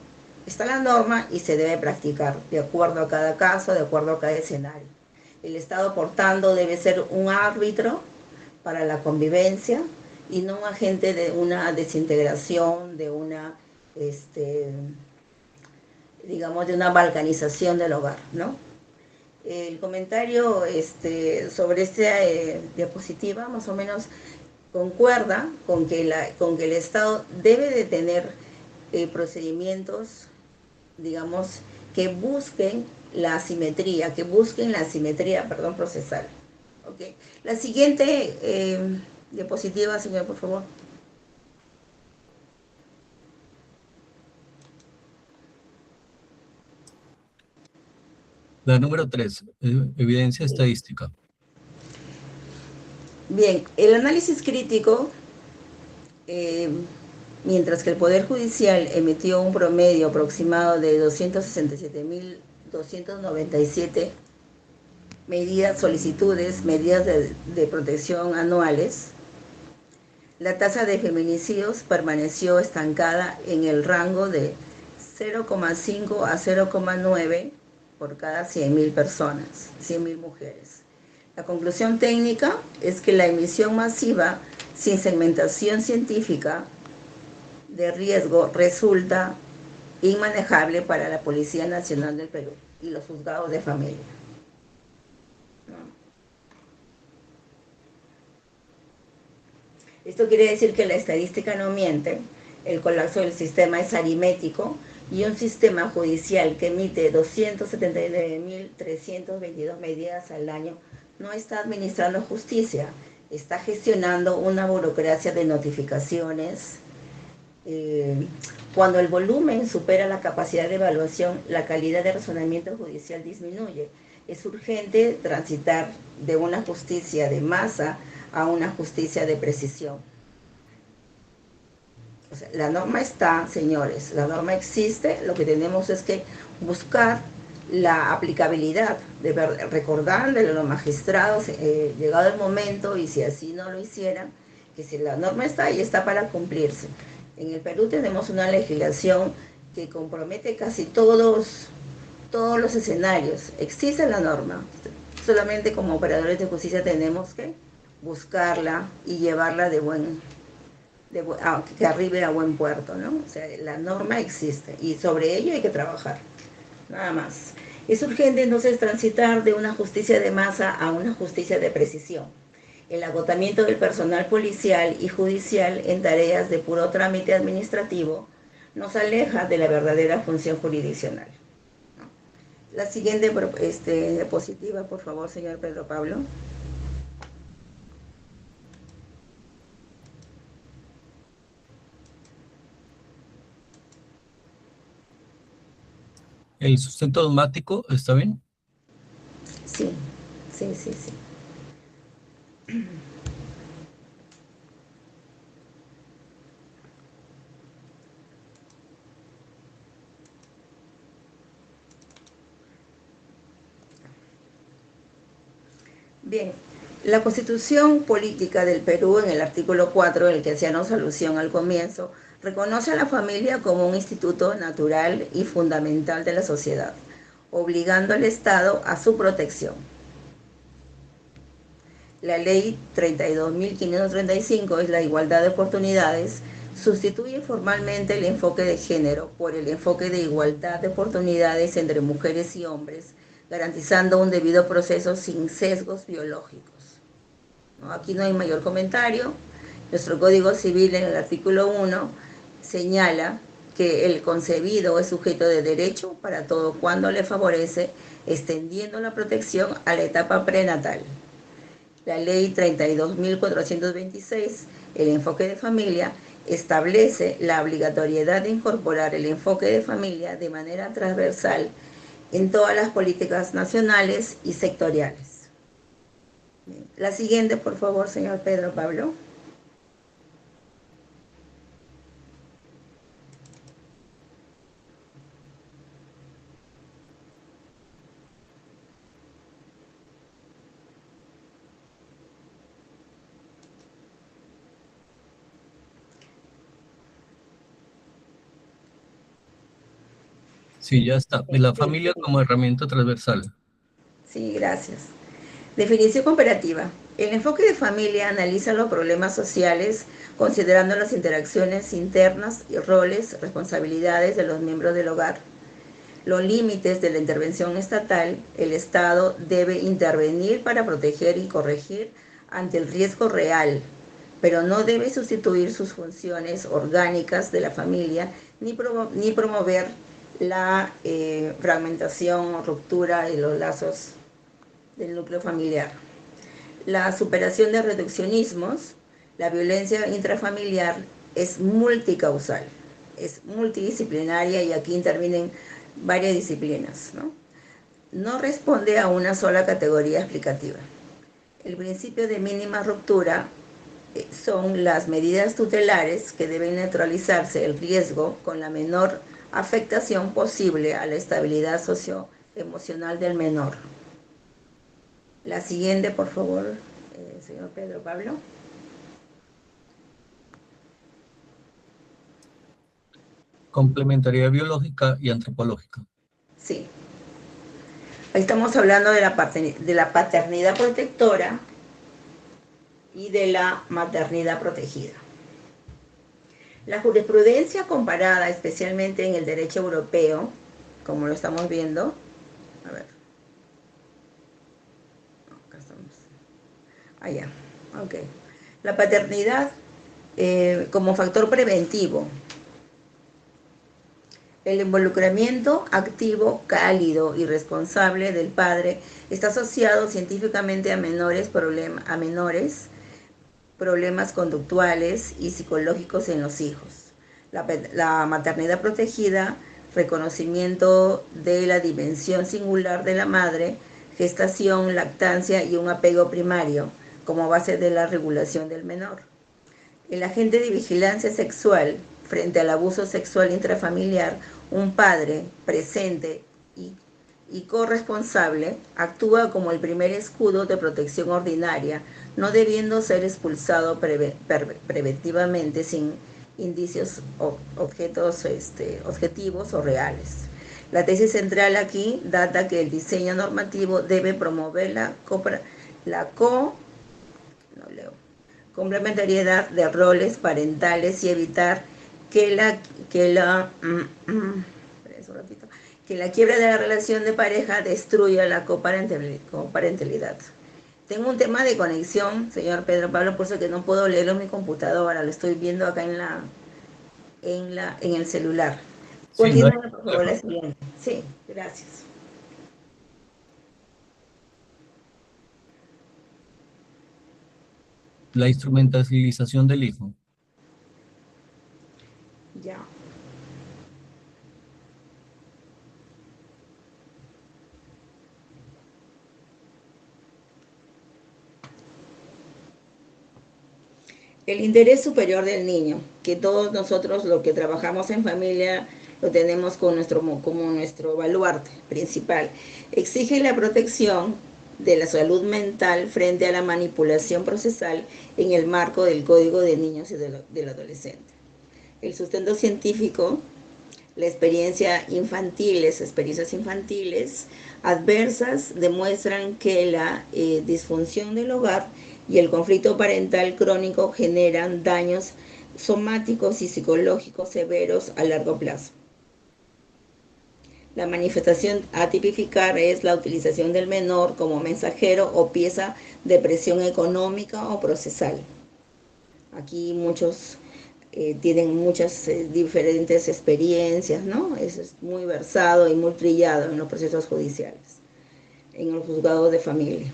está la norma y se debe practicar, de acuerdo a cada caso, de acuerdo a cada escenario. El Estado, por tanto, debe ser un árbitro para la convivencia, y no un agente de una desintegración, de una, digamos, de una balcanización del hogar, ¿no? El comentario sobre esta diapositiva más o menos concuerda con que el Estado debe de tener procedimientos, digamos, que busquen la asimetría, procesal. ¿Okay? La siguiente diapositiva, señor, por favor. La número 3, evidencia estadística. Bien, el análisis crítico, mientras que el Poder Judicial emitió un promedio aproximado de 267.297 solicitudes, medidas de protección anuales, la tasa de feminicidios permaneció estancada en el rango de 0,5 a 0,9 por cada 100.000 personas, 100.000 mujeres. La conclusión técnica es que la emisión masiva sin segmentación científica de riesgo resulta inmanejable para la Policía Nacional del Perú y los juzgados de familia. Esto quiere decir que la estadística no miente, el colapso del sistema es aritmético y un sistema judicial que emite 279.322 medidas al año no está administrando justicia, está gestionando una burocracia de notificaciones. Cuando el volumen supera la capacidad de evaluación, la calidad de razonamiento judicial disminuye. Es urgente transitar de una justicia de masa a una justicia de precisión. O sea, la norma está, señores, la norma existe, lo que tenemos es que buscar la aplicabilidad, recordarle a los magistrados, llegado el momento, y si así no lo hicieran, que si la norma está ahí, está para cumplirse. En el Perú tenemos una legislación que compromete casi todos los escenarios. Existe la norma, solamente como operadores de justicia tenemos que buscarla y llevarla que arribe a buen puerto, ¿no? O sea, la norma existe y sobre ello hay que trabajar, nada más. Es urgente entonces transitar de una justicia de masa a una justicia de precisión. El agotamiento del personal policial y judicial en tareas de puro trámite administrativo nos aleja de la verdadera función jurisdiccional. La siguiente diapositiva, por favor, señor Pedro Pablo. ¿El sustento dogmático está bien? Sí. Bien, la Constitución Política del Perú, en el artículo 4, el que hacíamos alusión al comienzo, reconoce a la familia como un instituto natural y fundamental de la sociedad, obligando al Estado a su protección. La Ley 32.535 es la igualdad de oportunidades, sustituye formalmente el enfoque de género por el enfoque de igualdad de oportunidades entre mujeres y hombres, garantizando un debido proceso sin sesgos biológicos. ¿No? Aquí no hay mayor comentario. Nuestro Código Civil en el artículo 1 señala que el concebido es sujeto de derecho para todo cuando le favorece, extendiendo la protección a la etapa prenatal. La ley 32.426, el enfoque de familia, establece la obligatoriedad de incorporar el enfoque de familia de manera transversal en todas las políticas nacionales y sectoriales. La siguiente, por favor, señor Pedro Pablo. Sí, ya está. La familia como herramienta transversal. Sí, gracias. Definición comparativa. El enfoque de familia analiza los problemas sociales considerando las interacciones internas y roles, responsabilidades de los miembros del hogar. Los límites de la intervención estatal, el Estado debe intervenir para proteger y corregir ante el riesgo real, pero no debe sustituir sus funciones orgánicas de la familia ni promover la fragmentación o ruptura de los lazos del núcleo familiar. La superación de reduccionismos, la violencia intrafamiliar es multicausal, es multidisciplinaria y aquí intervienen varias disciplinas, ¿no? No responde a una sola categoría explicativa. El principio de mínima ruptura son las medidas tutelares que deben neutralizarse el riesgo con la menor afectación posible a la estabilidad socioemocional del menor. La siguiente, por favor, señor Pedro Pablo. Complementariedad biológica y antropológica. Sí. Ahí estamos hablando de la paternidad protectora y de la maternidad protegida. La jurisprudencia comparada, especialmente en el derecho europeo, como lo estamos viendo, a ver, acá estamos, allá, ok. La paternidad como factor preventivo, el involucramiento activo, cálido y responsable del padre está asociado científicamente a menores problemas conductuales y psicológicos en los hijos. La maternidad protegida, reconocimiento de la dimensión singular de la madre, gestación, lactancia y un apego primario como base de la regulación del menor. El agente de vigilancia sexual frente al abuso sexual intrafamiliar, un padre presente y corresponsable actúa como el primer escudo de protección ordinaria, no debiendo ser expulsado preventivamente sin indicios objetivos o reales. La tesis central aquí data que el diseño normativo debe promover complementariedad de roles parentales y evitar que la quiebra de la relación de pareja destruya la coparentalidad. Tengo un tema de conexión, señor Pedro Pablo, por eso que no puedo leerlo en mi computadora, lo estoy viendo acá en el celular. Sí, no hay Continúe, por favor, la siguiente. Sí, gracias. la instrumentalización del hijo. Ya. El interés superior del niño, que todos nosotros lo que trabajamos en familia lo tenemos como nuestro baluarte principal, exige la protección de la salud mental frente a la manipulación procesal en el marco del Código de Niños y del Adolescente. El sustento científico, las experiencias infantiles adversas demuestran que la disfunción del hogar y el conflicto parental crónico generan daños somáticos y psicológicos severos a largo plazo. La manifestación a tipificar es la utilización del menor como mensajero o pieza de presión económica o procesal. Aquí muchos tienen muchas diferentes experiencias, ¿no? Es muy versado y muy trillado en los procesos judiciales, en los juzgados de familia.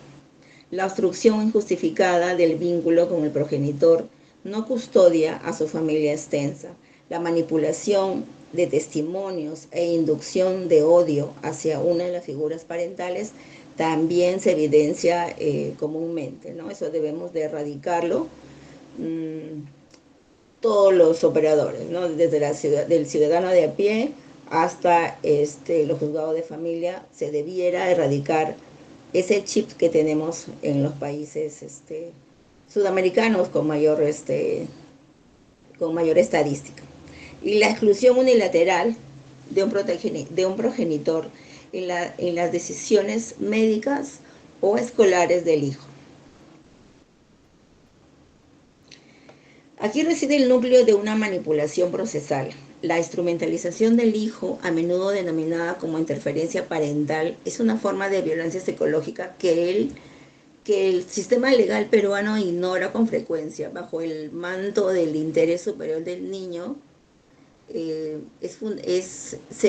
La obstrucción injustificada del vínculo con el progenitor no custodia a su familia extensa. La manipulación de testimonios e inducción de odio hacia una de las figuras parentales también se evidencia comúnmente, ¿no? Eso debemos de erradicarlo. Todos los operadores, ¿no? Desde del ciudadano de a pie hasta los juzgados de familia, se debiera erradicar ese chip que tenemos en los países sudamericanos con mayor estadística. Y la exclusión unilateral de un progenitor en las decisiones médicas o escolares del hijo. Aquí reside el núcleo de una manipulación procesal. La instrumentalización del hijo, a menudo denominada como interferencia parental, es una forma de violencia psicológica que el sistema legal peruano ignora con frecuencia. Bajo el manto del interés superior del niño, se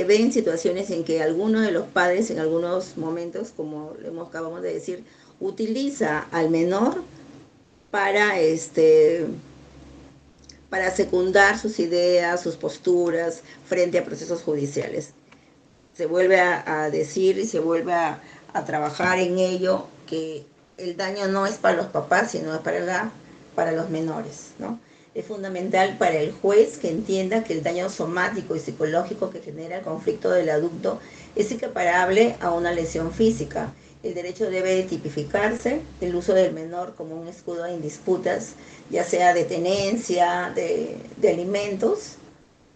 ve en situaciones en que alguno de los padres, en algunos momentos, como acabamos de decir, utiliza al menor para secundar sus ideas, sus posturas frente a procesos judiciales. Se vuelve a decir y se vuelve a trabajar en ello que el daño no es para los papás, sino es para los menores, ¿no? Es fundamental para el juez que entienda que el daño somático y psicológico que genera el conflicto del adulto es equiparable a una lesión física. El derecho debe tipificarse el uso del menor como un escudo en disputas, ya sea de tenencia, de alimentos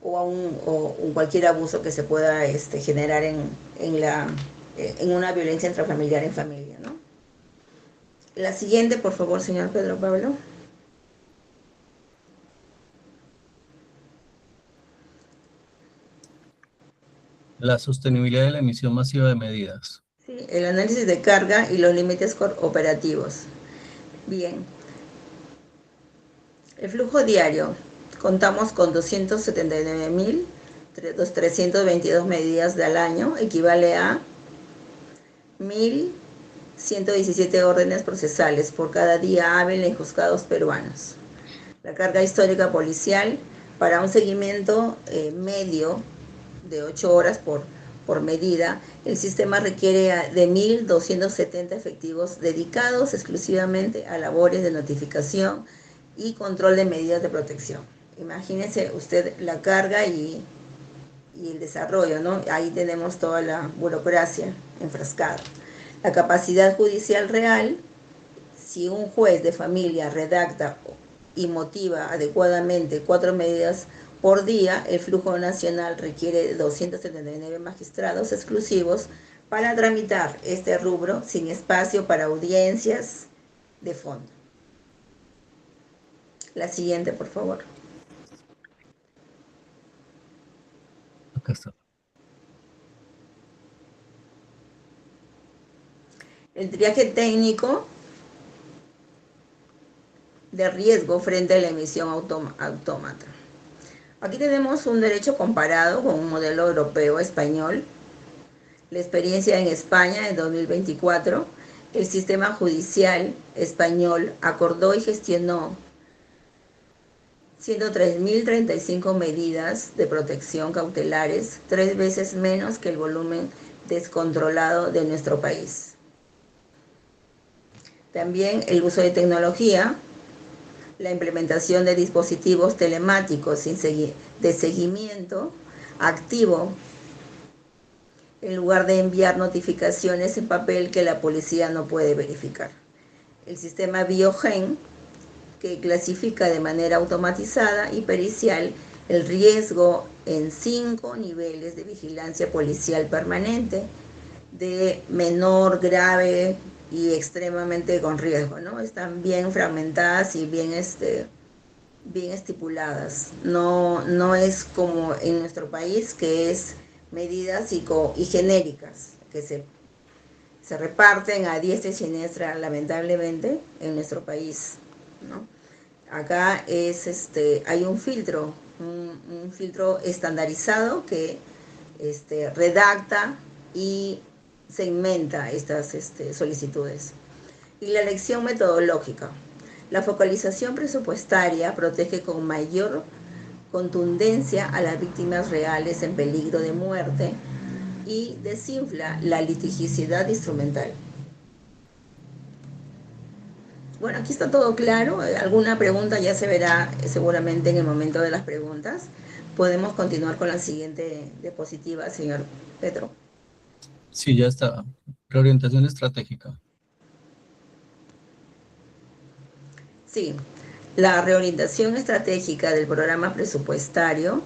o cualquier abuso que se pueda generar en una violencia intrafamiliar en familia, ¿no? La siguiente, por favor, señor Pedro Pablo. La sostenibilidad de la emisión masiva de medidas. Sí, el análisis de carga y los límites operativos. Bien. El flujo diario. Contamos con 279.322 medidas al año, equivale a 1.117 órdenes procesales por cada día hábil en juzgados peruanos. La carga histórica policial para un seguimiento medio de 8 horas por medida, el sistema requiere de 1.270 efectivos dedicados exclusivamente a labores de notificación y control de medidas de protección. Imagínense usted la carga y el desarrollo, ¿no? Ahí tenemos toda la burocracia enfrascada. La capacidad judicial real, si un juez de familia redacta y motiva adecuadamente 4 medidas por día, el flujo nacional requiere de 279 magistrados exclusivos para tramitar este rubro sin espacio para audiencias de fondo. La siguiente, por favor. Acá está. El triaje técnico de riesgo frente a la emisión autómata. Aquí tenemos un derecho comparado con un modelo europeo español. La experiencia en España en 2024, el sistema judicial español acordó y gestionó 103.035 medidas de protección cautelares, 3 veces menos que el volumen descontrolado de nuestro país. También el uso de tecnología, la implementación de dispositivos telemáticos de seguimiento activo, en lugar de enviar notificaciones en papel que la policía no puede verificar. El sistema Biogen, que clasifica de manera automatizada y pericial el riesgo en 5 niveles de vigilancia policial permanente, de menor, grave y extremadamente con riesgo, ¿no? Están bien fragmentadas y bien estipuladas. No es como en nuestro país, que es medidas y genéricas que se reparten a diestra y siniestra, lamentablemente, en nuestro país, ¿no? Acá hay un filtro, un filtro estandarizado que redacta y segmenta estas solicitudes. Y la elección metodológica. La focalización presupuestaria protege con mayor contundencia a las víctimas reales en peligro de muerte y desinfla la litigicidad instrumental. Bueno, aquí está todo claro. Alguna pregunta ya se verá seguramente en el momento de las preguntas. Podemos continuar con la siguiente diapositiva, señor Pedro. Sí, ya está. Reorientación estratégica. Sí, la reorientación estratégica del programa presupuestario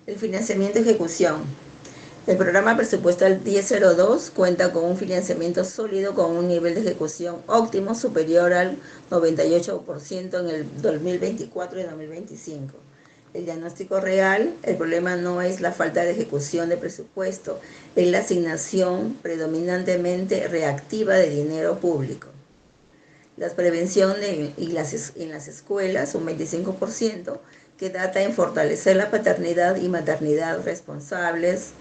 el financiamiento y ejecución. El programa presupuestal 1002 cuenta con un financiamiento sólido con un nivel de ejecución óptimo superior al 98% en el 2024 y 2025. El diagnóstico real, el problema no es la falta de ejecución de presupuesto, es la asignación predominantemente reactiva de dinero público. La prevención en las escuelas, un 25%, que trata en fortalecer la paternidad y maternidad responsables,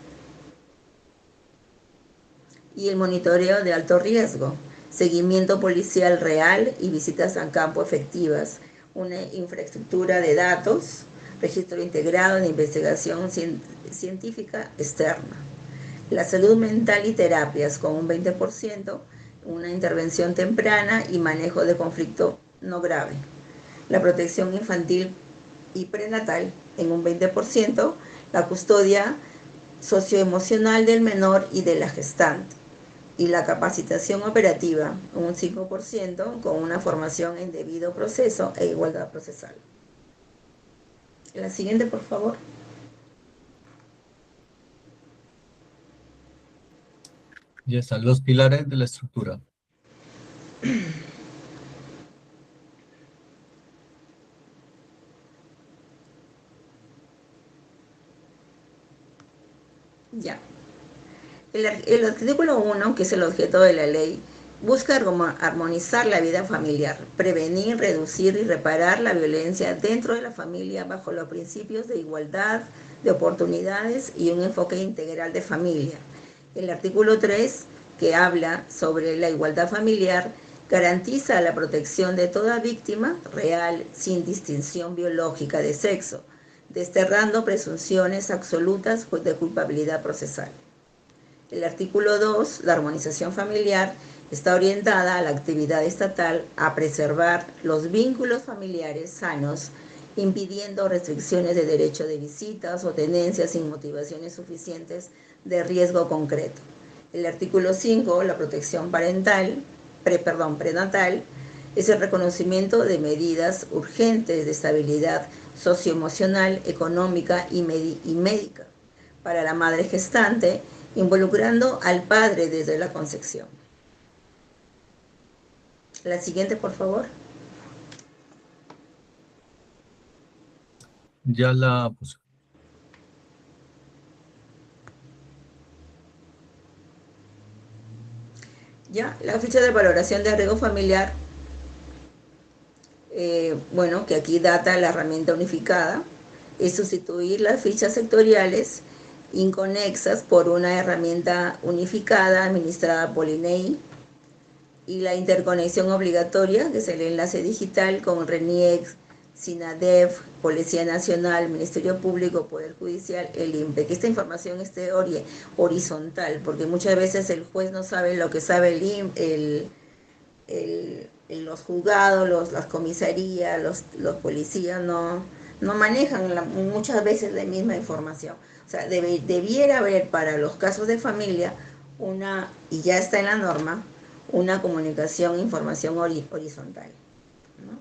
y el monitoreo de alto riesgo, seguimiento policial real y visitas a campo efectivas, una infraestructura de datos, registro integrado de investigación científica externa. La salud mental y terapias con un 20%, una intervención temprana y manejo de conflicto no grave. La protección infantil y prenatal en un 20%, la custodia socioemocional del menor y de la gestante. Y la capacitación operativa, un 5%, con una formación en debido proceso e igualdad procesal. La siguiente, por favor. Ya están los pilares de la estructura. Ya. El artículo 1, que es el objeto de la ley, busca armonizar la vida familiar, prevenir, reducir y reparar la violencia dentro de la familia bajo los principios de igualdad, de oportunidades y un enfoque integral de familia. El artículo 3, que habla sobre la igualdad familiar, garantiza la protección de toda víctima real sin distinción biológica de sexo, desterrando presunciones absolutas de culpabilidad procesal. El artículo 2, la armonización familiar, está orientada a la actividad estatal a preservar los vínculos familiares sanos, impidiendo restricciones de derecho de visitas o tenencias sin motivaciones suficientes de riesgo concreto. El artículo 5, la protección prenatal, es el reconocimiento de medidas urgentes de estabilidad socioemocional, económica y médica para la madre gestante, involucrando al padre desde la concepción. La siguiente, por favor. Ya la puse. Ya, la ficha de valoración de riesgo familiar, bueno, que aquí data la herramienta unificada, es sustituir las fichas sectoriales inconexas por una herramienta unificada administrada por INEI, y la interconexión obligatoria, que es el enlace digital con RENIEC, SINADEF, Policía Nacional, Ministerio Público, Poder Judicial, el INPE, que esta información esté horizontal, porque muchas veces el juez no sabe lo que sabe el INPE, los juzgados, las comisarías, los policías no manejan muchas veces la misma información. O sea, debiera haber para los casos de familia y ya está en la norma, una comunicación, información horizontal, ¿no?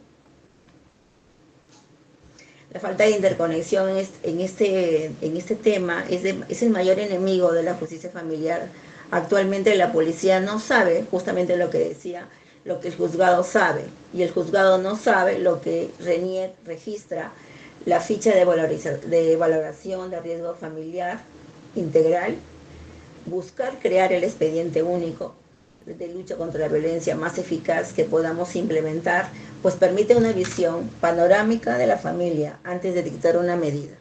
La falta de interconexión en este tema es el mayor enemigo de la justicia familiar. Actualmente la policía no sabe, justamente lo que decía, lo que el juzgado sabe, y el juzgado no sabe lo que RENIEC registra, la ficha de valoración de riesgo familiar integral, buscar crear el expediente único de lucha contra la violencia más eficaz que podamos implementar, pues permite una visión panorámica de la familia antes de dictar una medida.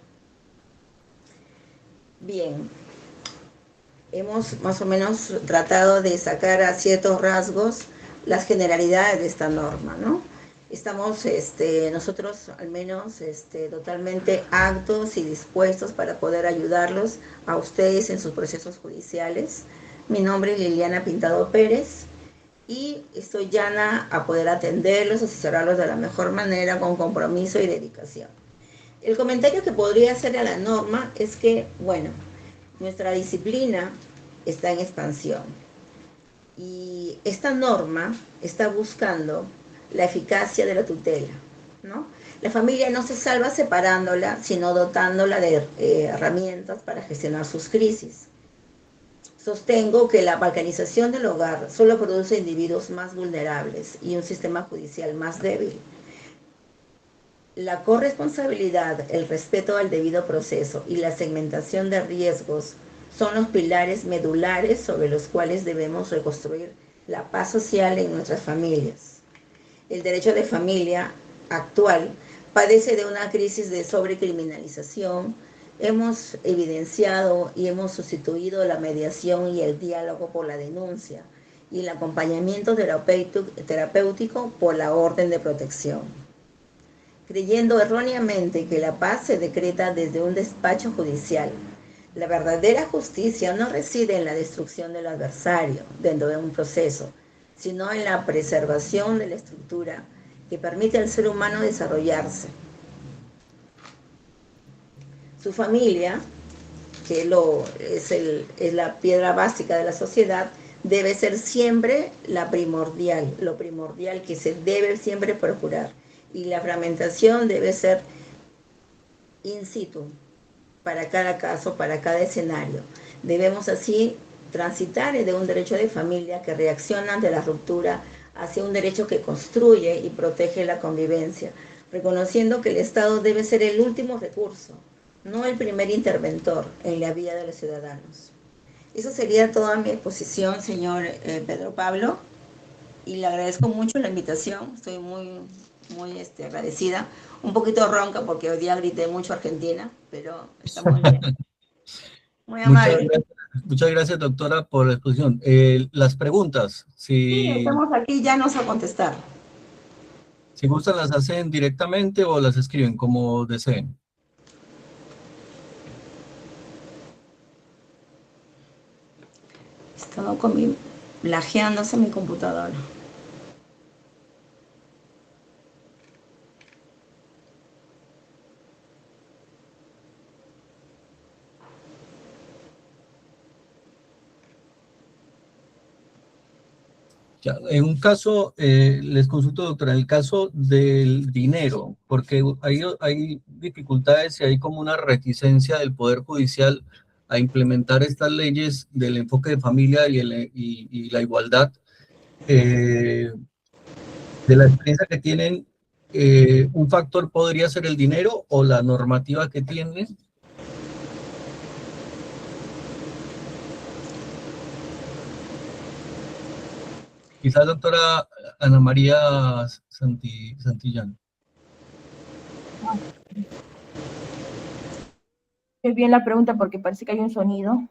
Bien, hemos más o menos tratado de sacar a ciertos rasgos las generalidades de esta norma, ¿no? Estamos nosotros al menos totalmente aptos y dispuestos para poder ayudarlos a ustedes en sus procesos judiciales. Mi nombre es Liliana Pintado Pérez y estoy llana a poder atenderlos, asesorarlos de la mejor manera, con compromiso y dedicación. El comentario que podría hacer a la norma es que, bueno, nuestra disciplina está en expansión y esta norma está buscando la eficacia de la tutela, ¿no? La familia no se salva separándola, sino dotándola de herramientas para gestionar sus crisis. Sostengo que la balcanización del hogar solo produce individuos más vulnerables y un sistema judicial más débil. La corresponsabilidad, el respeto al debido proceso y la segmentación de riesgos son los pilares medulares sobre los cuales debemos reconstruir la paz social en nuestras familias. El derecho de familia actual padece de una crisis de sobrecriminalización. Hemos evidenciado y hemos sustituido la mediación y el diálogo por la denuncia y el acompañamiento terapéutico por la orden de protección, creyendo erróneamente que la paz se decreta desde un despacho judicial. La verdadera justicia no reside en la destrucción del adversario dentro de un proceso, sino en la preservación de la estructura que permite al ser humano desarrollarse. Su familia, que es la piedra básica de la sociedad, debe ser siempre lo primordial que se debe siempre procurar. Y la fragmentación debe ser in situ, para cada caso, para cada escenario. Debemos así transitar de un derecho de familia que reacciona ante la ruptura hacia un derecho que construye y protege la convivencia, reconociendo que el Estado debe ser el último recurso, no el primer interventor en la vida de los ciudadanos. Eso sería toda mi exposición, señor Pedro Pablo, y le agradezco mucho la invitación. Estoy muy agradecida, un poquito ronca porque hoy día grité mucho Argentina, pero está muy bien. Muy amable. Muchas gracias, doctora, por la exposición. Las preguntas, Sí, estamos aquí, ya nos a contestar. Si gustan, las hacen directamente o las escriben como deseen. He estado lajeándose mi computadora. Ya, en un caso, les consulto, doctora, en el caso del dinero, porque hay dificultades y hay como una reticencia del Poder Judicial a implementar estas leyes del enfoque de familia y la igualdad. De la experiencia que tienen, un factor podría ser el dinero o la normativa que tienen. Quizás, doctora Ana María Santillán. Muy bien la pregunta porque parece que hay un sonido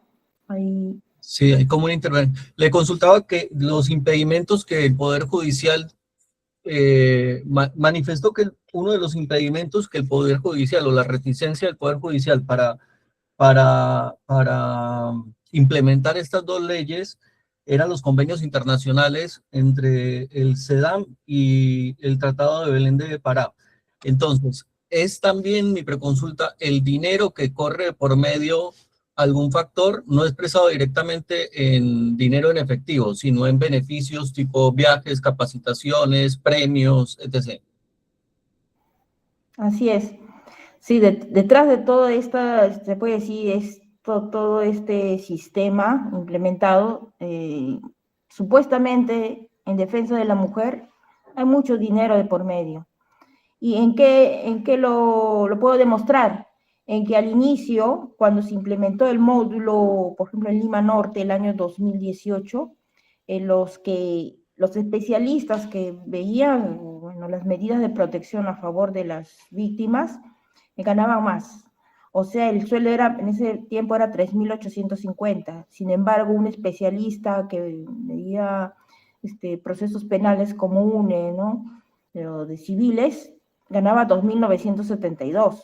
ahí. Sí, hay como una intervención. Le consultaba que los impedimentos que el Poder Judicial manifestó que uno de los impedimentos que el Poder Judicial o la reticencia del Poder Judicial para implementar estas dos leyes eran los convenios internacionales entre el CEDAM y el Tratado de Belén de Pará. Entonces, es también mi preconsulta, el dinero que corre por medio algún factor no expresado directamente en dinero en efectivo, sino en beneficios tipo viajes, capacitaciones, premios, etc. Así es. Sí, detrás de todo esta, se puede decir, es todo este sistema implementado, supuestamente en defensa de la mujer, hay mucho dinero de por medio. ¿Y en qué lo puedo demostrar? En que al inicio, cuando se implementó el módulo, por ejemplo, en Lima Norte, el año 2018, los especialistas que veían, bueno, las medidas de protección a favor de las víctimas, ganaban más. O sea, el sueldo era, en ese tiempo era 3.850. Sin embargo, un especialista que veía procesos penales comunes, ¿no? Pero de civiles, ganaba 2.972.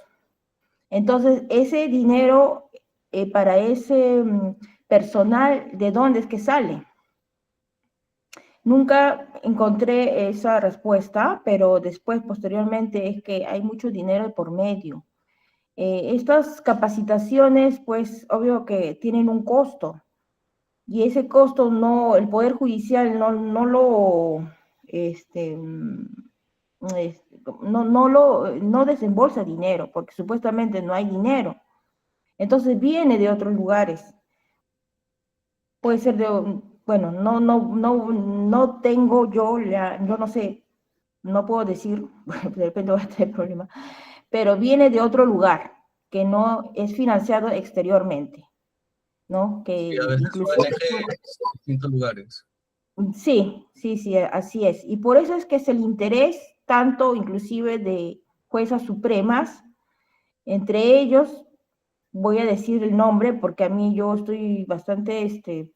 Entonces, ese dinero para ese personal, ¿de dónde es que sale? Nunca encontré esa respuesta, pero después, posteriormente, es que hay mucho dinero por medio. Estas capacitaciones, pues, obvio que tienen un costo, y ese costo no, el Poder Judicial no desembolsa dinero, porque supuestamente no hay dinero. Entonces viene de otros lugares. Puede ser bueno, no tengo yo, yo no sé, no puedo decir, de repente voy a tener problemas, pero viene de otro lugar, que no es financiado exteriormente, ¿no? Que Y a veces inclusive... ONGs en distintos lugares. Sí, sí, sí, así es. Y por eso es que es el interés tanto inclusive de juezas supremas, entre ellos, voy a decir el nombre porque a mí yo estoy bastante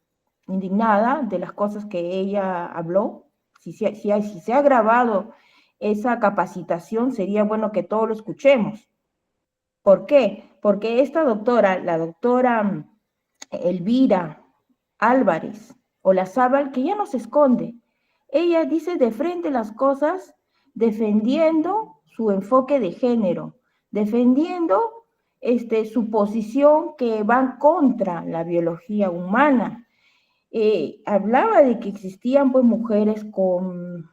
indignada de las cosas que ella habló. Si se ha grabado esa capacitación, sería bueno que todos lo escuchemos. ¿Por qué? Porque esta doctora, la doctora Elvira Álvarez Olazábal, que ya no se esconde, ella dice de frente las cosas defendiendo su enfoque de género, defendiendo su posición que va contra la biología humana. Hablaba de que existían pues mujeres con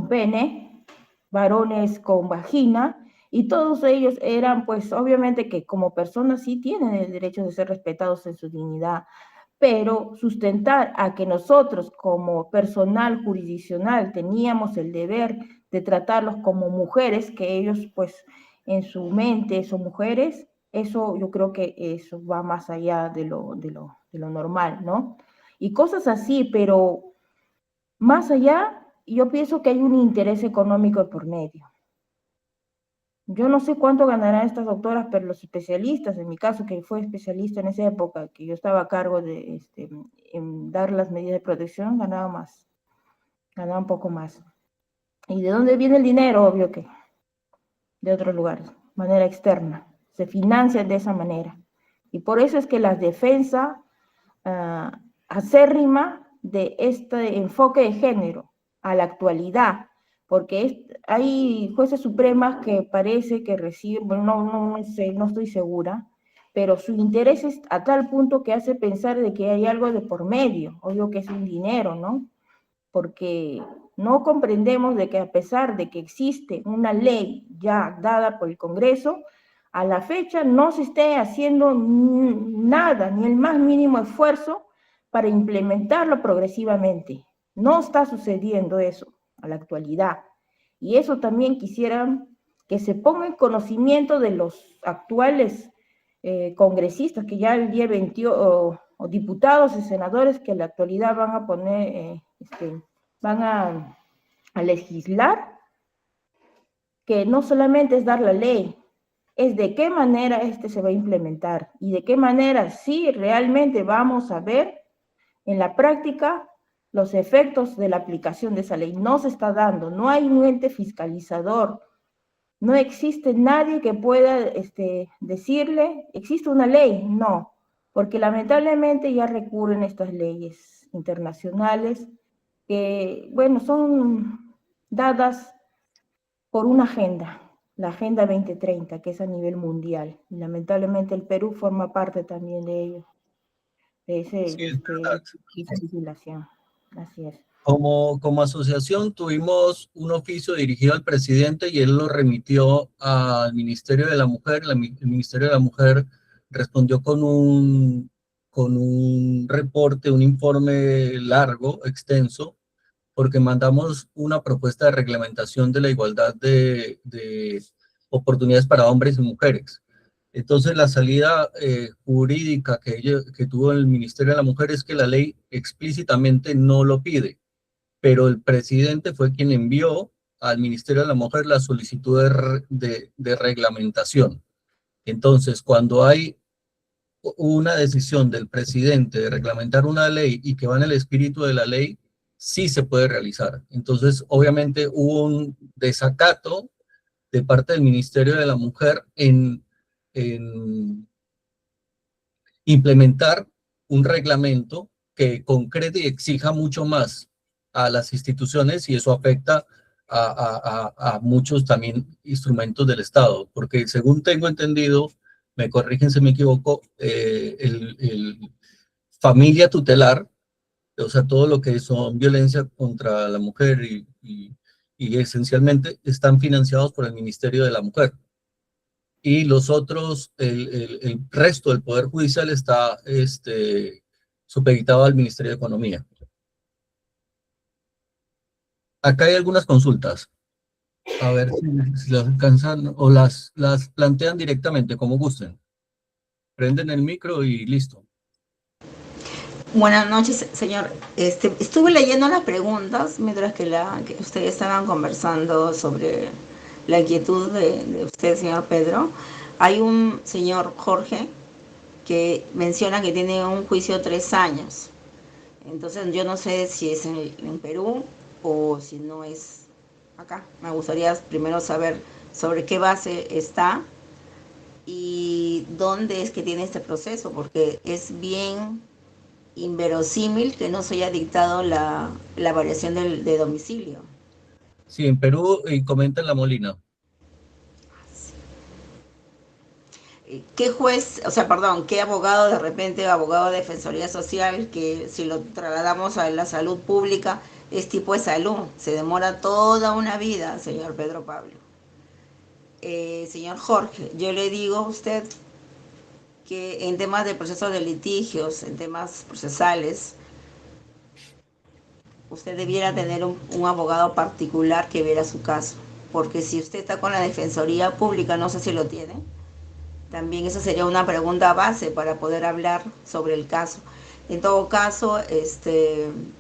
pene, varones con vagina, y todos ellos eran, pues obviamente que como personas sí tienen el derecho de ser respetados en su dignidad, pero sustentar a que nosotros como personal jurisdiccional teníamos el deber de tratarlos como mujeres, que ellos pues en su mente son mujeres, eso yo creo que eso va más allá de lo normal, ¿no? Y cosas así, pero más allá, yo pienso que hay un interés económico por medio. Yo no sé cuánto ganarán estas doctoras, pero los especialistas, en mi caso, que fue especialista en esa época, que yo estaba a cargo de en dar las medidas de protección, ganaba más, ganaba un poco más. ¿Y de dónde viene el dinero? Obvio que de otros lugares, manera externa. Se financian de esa manera. Y por eso es que la defensa acérrima de este enfoque de género a la actualidad, porque hay jueces supremas que parece que reciben, bueno, no sé, no estoy segura, pero su interés es a tal punto que hace pensar de que hay algo de por medio, obvio que es un dinero, ¿no? Porque no comprendemos de que a pesar de que existe una ley ya dada por el Congreso, a la fecha no se esté haciendo nada, ni el más mínimo esfuerzo para implementarlo progresivamente. No está sucediendo eso a la actualidad. Y eso también quisiera que se ponga en conocimiento de los actuales congresistas que ya el día 28, o diputados y senadores que en la actualidad van a poner, van a legislar, que no solamente es dar la ley, es de qué manera se va a implementar y de qué manera sí realmente vamos a ver en la práctica los efectos de la aplicación de esa ley. No se está dando, no hay un ente fiscalizador, no existe nadie que pueda decirle, existe una ley, no, porque lamentablemente ya recurren estas leyes internacionales que, bueno, son dadas por una agenda, la Agenda 2030, que es a nivel mundial, y lamentablemente el Perú forma parte también de ello, de Sí, es verdad. esa legislación. Así es. Como asociación tuvimos un oficio dirigido al presidente y él lo remitió al Ministerio de la Mujer. El Ministerio de la Mujer respondió con un reporte, un informe largo, extenso, porque mandamos una propuesta de reglamentación de la igualdad de oportunidades para hombres y mujeres. Entonces, la salida jurídica que tuvo el Ministerio de la Mujer es que la ley explícitamente no lo pide, pero el presidente fue quien envió al Ministerio de la Mujer la solicitud de reglamentación. Entonces, cuando hay una decisión del presidente de reglamentar una ley y que va en el espíritu de la ley, sí se puede realizar. Entonces, obviamente hubo un desacato de parte del Ministerio de la Mujer en implementar un reglamento que concrete y exija mucho más a las instituciones, y eso afecta a muchos también instrumentos del Estado, porque según tengo entendido, me corrigen si me equivoco, el familia tutelar, o sea, todo lo que son violencia contra la mujer y esencialmente están financiados por el Ministerio de la Mujer. Y los otros, el resto del Poder Judicial está supeditado al Ministerio de Economía. Acá hay algunas consultas. A ver si las alcanzan o las plantean directamente, como gusten. Prenden el micro y listo. Buenas noches, señor. Estuve leyendo las preguntas mientras que ustedes estaban conversando sobre la inquietud de usted, señor Pedro. Hay un señor Jorge que menciona que tiene un juicio de 3 años. Entonces yo no sé si es en Perú o si no es acá. Me gustaría primero saber sobre qué base está y dónde es que tiene este proceso, porque es bien inverosímil que no se haya dictado la variación de domicilio. Sí, en Perú, y comenta en La Molina. ¿Qué juez, o sea, perdón, qué abogado de repente, abogado de Defensoría Social, que si lo trasladamos a la salud pública, es tipo de salud? Se demora toda una vida, señor Pedro Pablo. Señor Jorge, yo le digo a usted que en temas de procesos de litigios, en temas procesales, usted debiera tener un abogado particular que viera su caso, porque si usted está con la Defensoría Pública, no sé si lo tiene, también esa sería una pregunta base para poder hablar sobre el caso. En todo caso,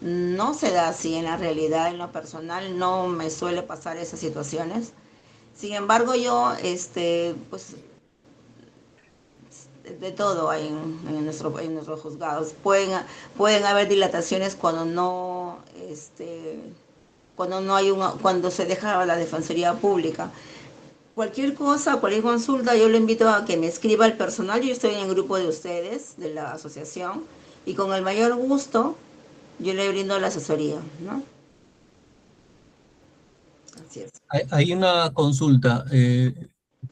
no se da así en la realidad, en lo personal, no me suele pasar esas situaciones. Sin embargo, yo, pues, de todo hay en nuestros juzgados. Pueden haber dilataciones cuando no, cuando se deja la Defensoría Pública. Cualquier cosa, cualquier consulta, yo le invito a que me escriba al personal. Yo estoy en el grupo de ustedes, de la asociación, y con el mayor gusto yo le brindo la asesoría, ¿no? Así es. Hay una consulta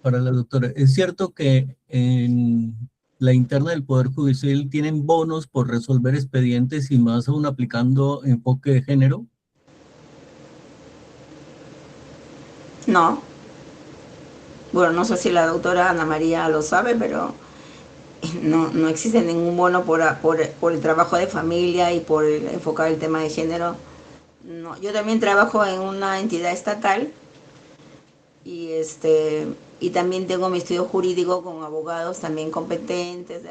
para la doctora. ¿Es cierto que en la interna del Poder Judicial tienen bonos por resolver expedientes y más aún aplicando enfoque de género? No. Bueno, no sé si la doctora Ana María lo sabe, pero no existe ningún bono por el trabajo de familia y por enfocar el tema de género. No, yo también trabajo en una entidad estatal y y también tengo mi estudio jurídico con abogados también competentes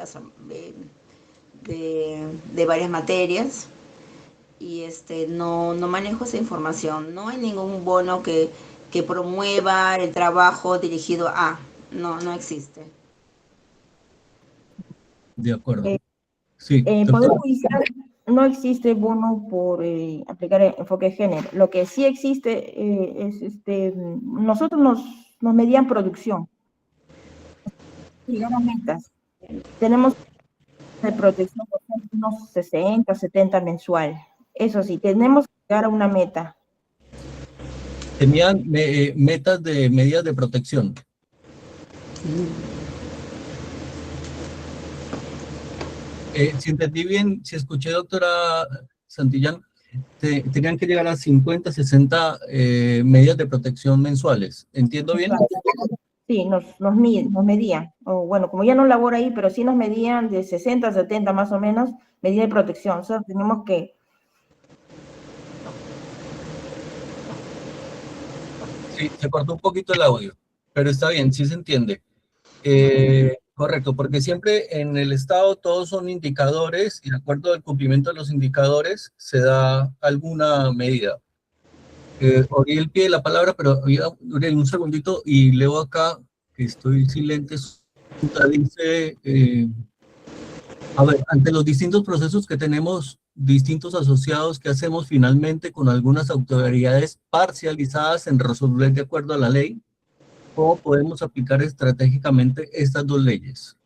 de varias materias, y no manejo esa información. No hay ningún bono que promueva el trabajo dirigido a, no existe. De acuerdo. Eh, Sí, En el Poder doctora. Judicial no existe bono por aplicar el enfoque de género. Lo que sí existe es, nosotros nos medían producción, llegar a metas. Tenemos de protección por ejemplo, unos 60, 70 mensual. Eso sí, tenemos que llegar a una meta. Tenían metas de medidas de protección. Si entendí bien, si escuché, doctora Santillán, tenían que llegar a 50, 60 medidas de protección mensuales. ¿Entiendo bien? Sí, nos medían. O bueno, como ya no laboro ahí, pero sí nos medían de 60 a 70 más o menos, medida de protección. O sea, tenemos que Sí, se cortó un poquito el audio, pero está bien, sí se entiende. Correcto, porque siempre en el Estado todos son indicadores y de acuerdo al cumplimiento de los indicadores se da alguna medida. Oriel pide la palabra, pero Oriel, un segundito y leo acá, que estoy sin lentes, dice, a ver, ante los distintos procesos que tenemos, distintos asociados, ¿qué hacemos finalmente con algunas autoridades parcializadas en resolver de acuerdo a la ley? ¿Cómo podemos aplicar estratégicamente estas dos leyes?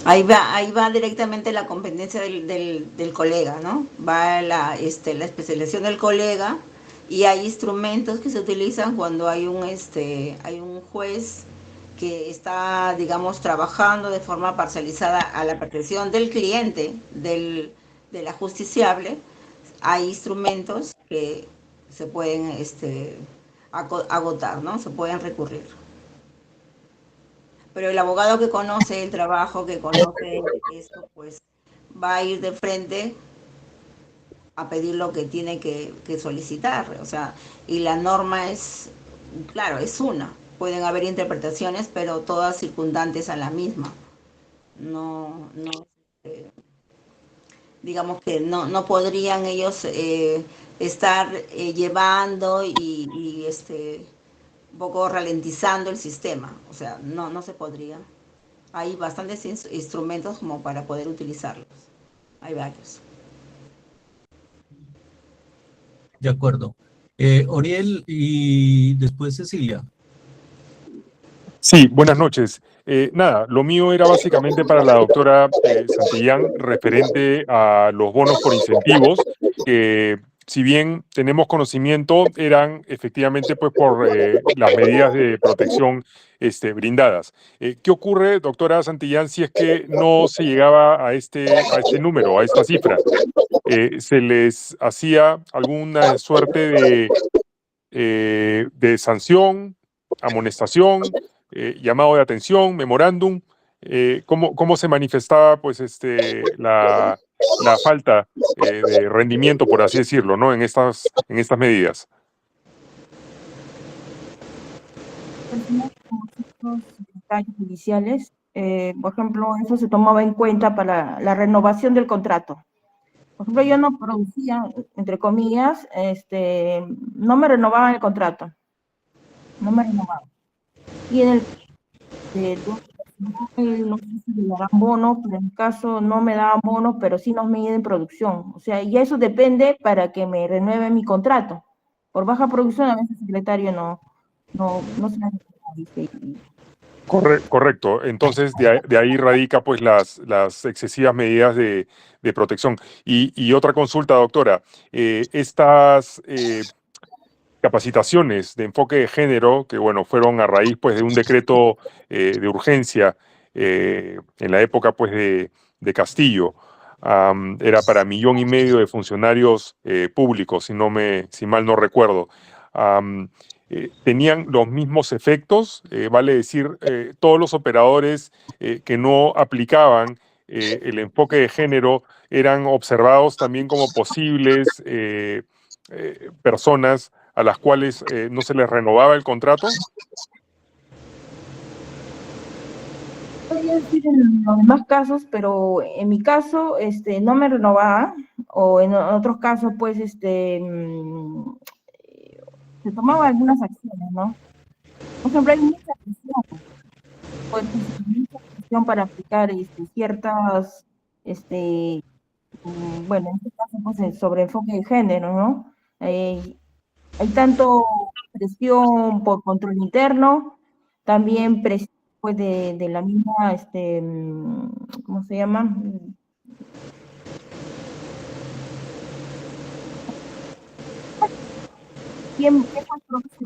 Ahí va directamente la competencia del colega, ¿no? Va la especialización del colega y hay instrumentos que se utilizan cuando hay hay un juez que está, digamos, trabajando de forma parcializada a la protección del cliente, del ajusticiable. Hay instrumentos que se pueden agotar, ¿no? Se pueden recurrir. Pero el abogado que conoce el trabajo, que conoce esto, pues va a ir de frente a pedir lo que tiene que solicitar. O sea, y la norma es, claro, es una. Pueden haber interpretaciones, pero todas circundantes a la misma. No, digamos que no podrían ellos estar llevando un poco ralentizando el sistema. O sea, no se podría. Hay bastantes instrumentos como para poder utilizarlos. Hay varios. De acuerdo. Oriel y después Cecilia. Sí, buenas noches. Nada, lo mío era básicamente para la doctora Santillán, referente a los bonos por incentivos, que si bien tenemos conocimiento, eran efectivamente pues por las medidas de protección brindadas. ¿Qué ocurre, doctora Santillán, si es que no se llegaba a este número, a esta cifra? ¿Se les hacía alguna suerte de sanción, amonestación, llamado de atención, memorándum? ¿Cómo se manifestaba pues la falta de rendimiento, por así decirlo, ¿no? en estas medidas? Los secretarios judiciales, por ejemplo, eso se tomaba en cuenta para la renovación del contrato. Por ejemplo, yo no producía, entre comillas, no me renovaban el contrato, no me renovaban. Y en el no sé si le darán bono, pero en mi caso no me daban bono, pero sí nos miden producción. O sea, y eso depende para que me renueve mi contrato. Por baja producción, a veces el secretario no se hace. Correcto. Entonces, de ahí radica pues las excesivas medidas de protección. Y otra consulta, doctora. Estas capacitaciones de enfoque de género, que bueno, fueron a raíz pues de un decreto de urgencia en la época pues de Castillo, era para 1,5 millones de funcionarios públicos, si mal no recuerdo. ¿Tenían los mismos efectos? Vale decir, todos los operadores que no aplicaban el enfoque de género eran observados también como posibles personas a las cuales no se les renovaba el contrato. Podría decir en los demás casos, pero en mi caso, no me renovaba, o en otros casos, pues, se tomaban algunas acciones, ¿no? Por ejemplo, hay mucha presión, pues, mucha presión para aplicar ciertas, bueno, en este caso, pues, sobre enfoque de género, ¿no? Hay tanto presión por control interno, también presión pues, de la misma, ¿cómo se llama? ¿Quién, qué juez produce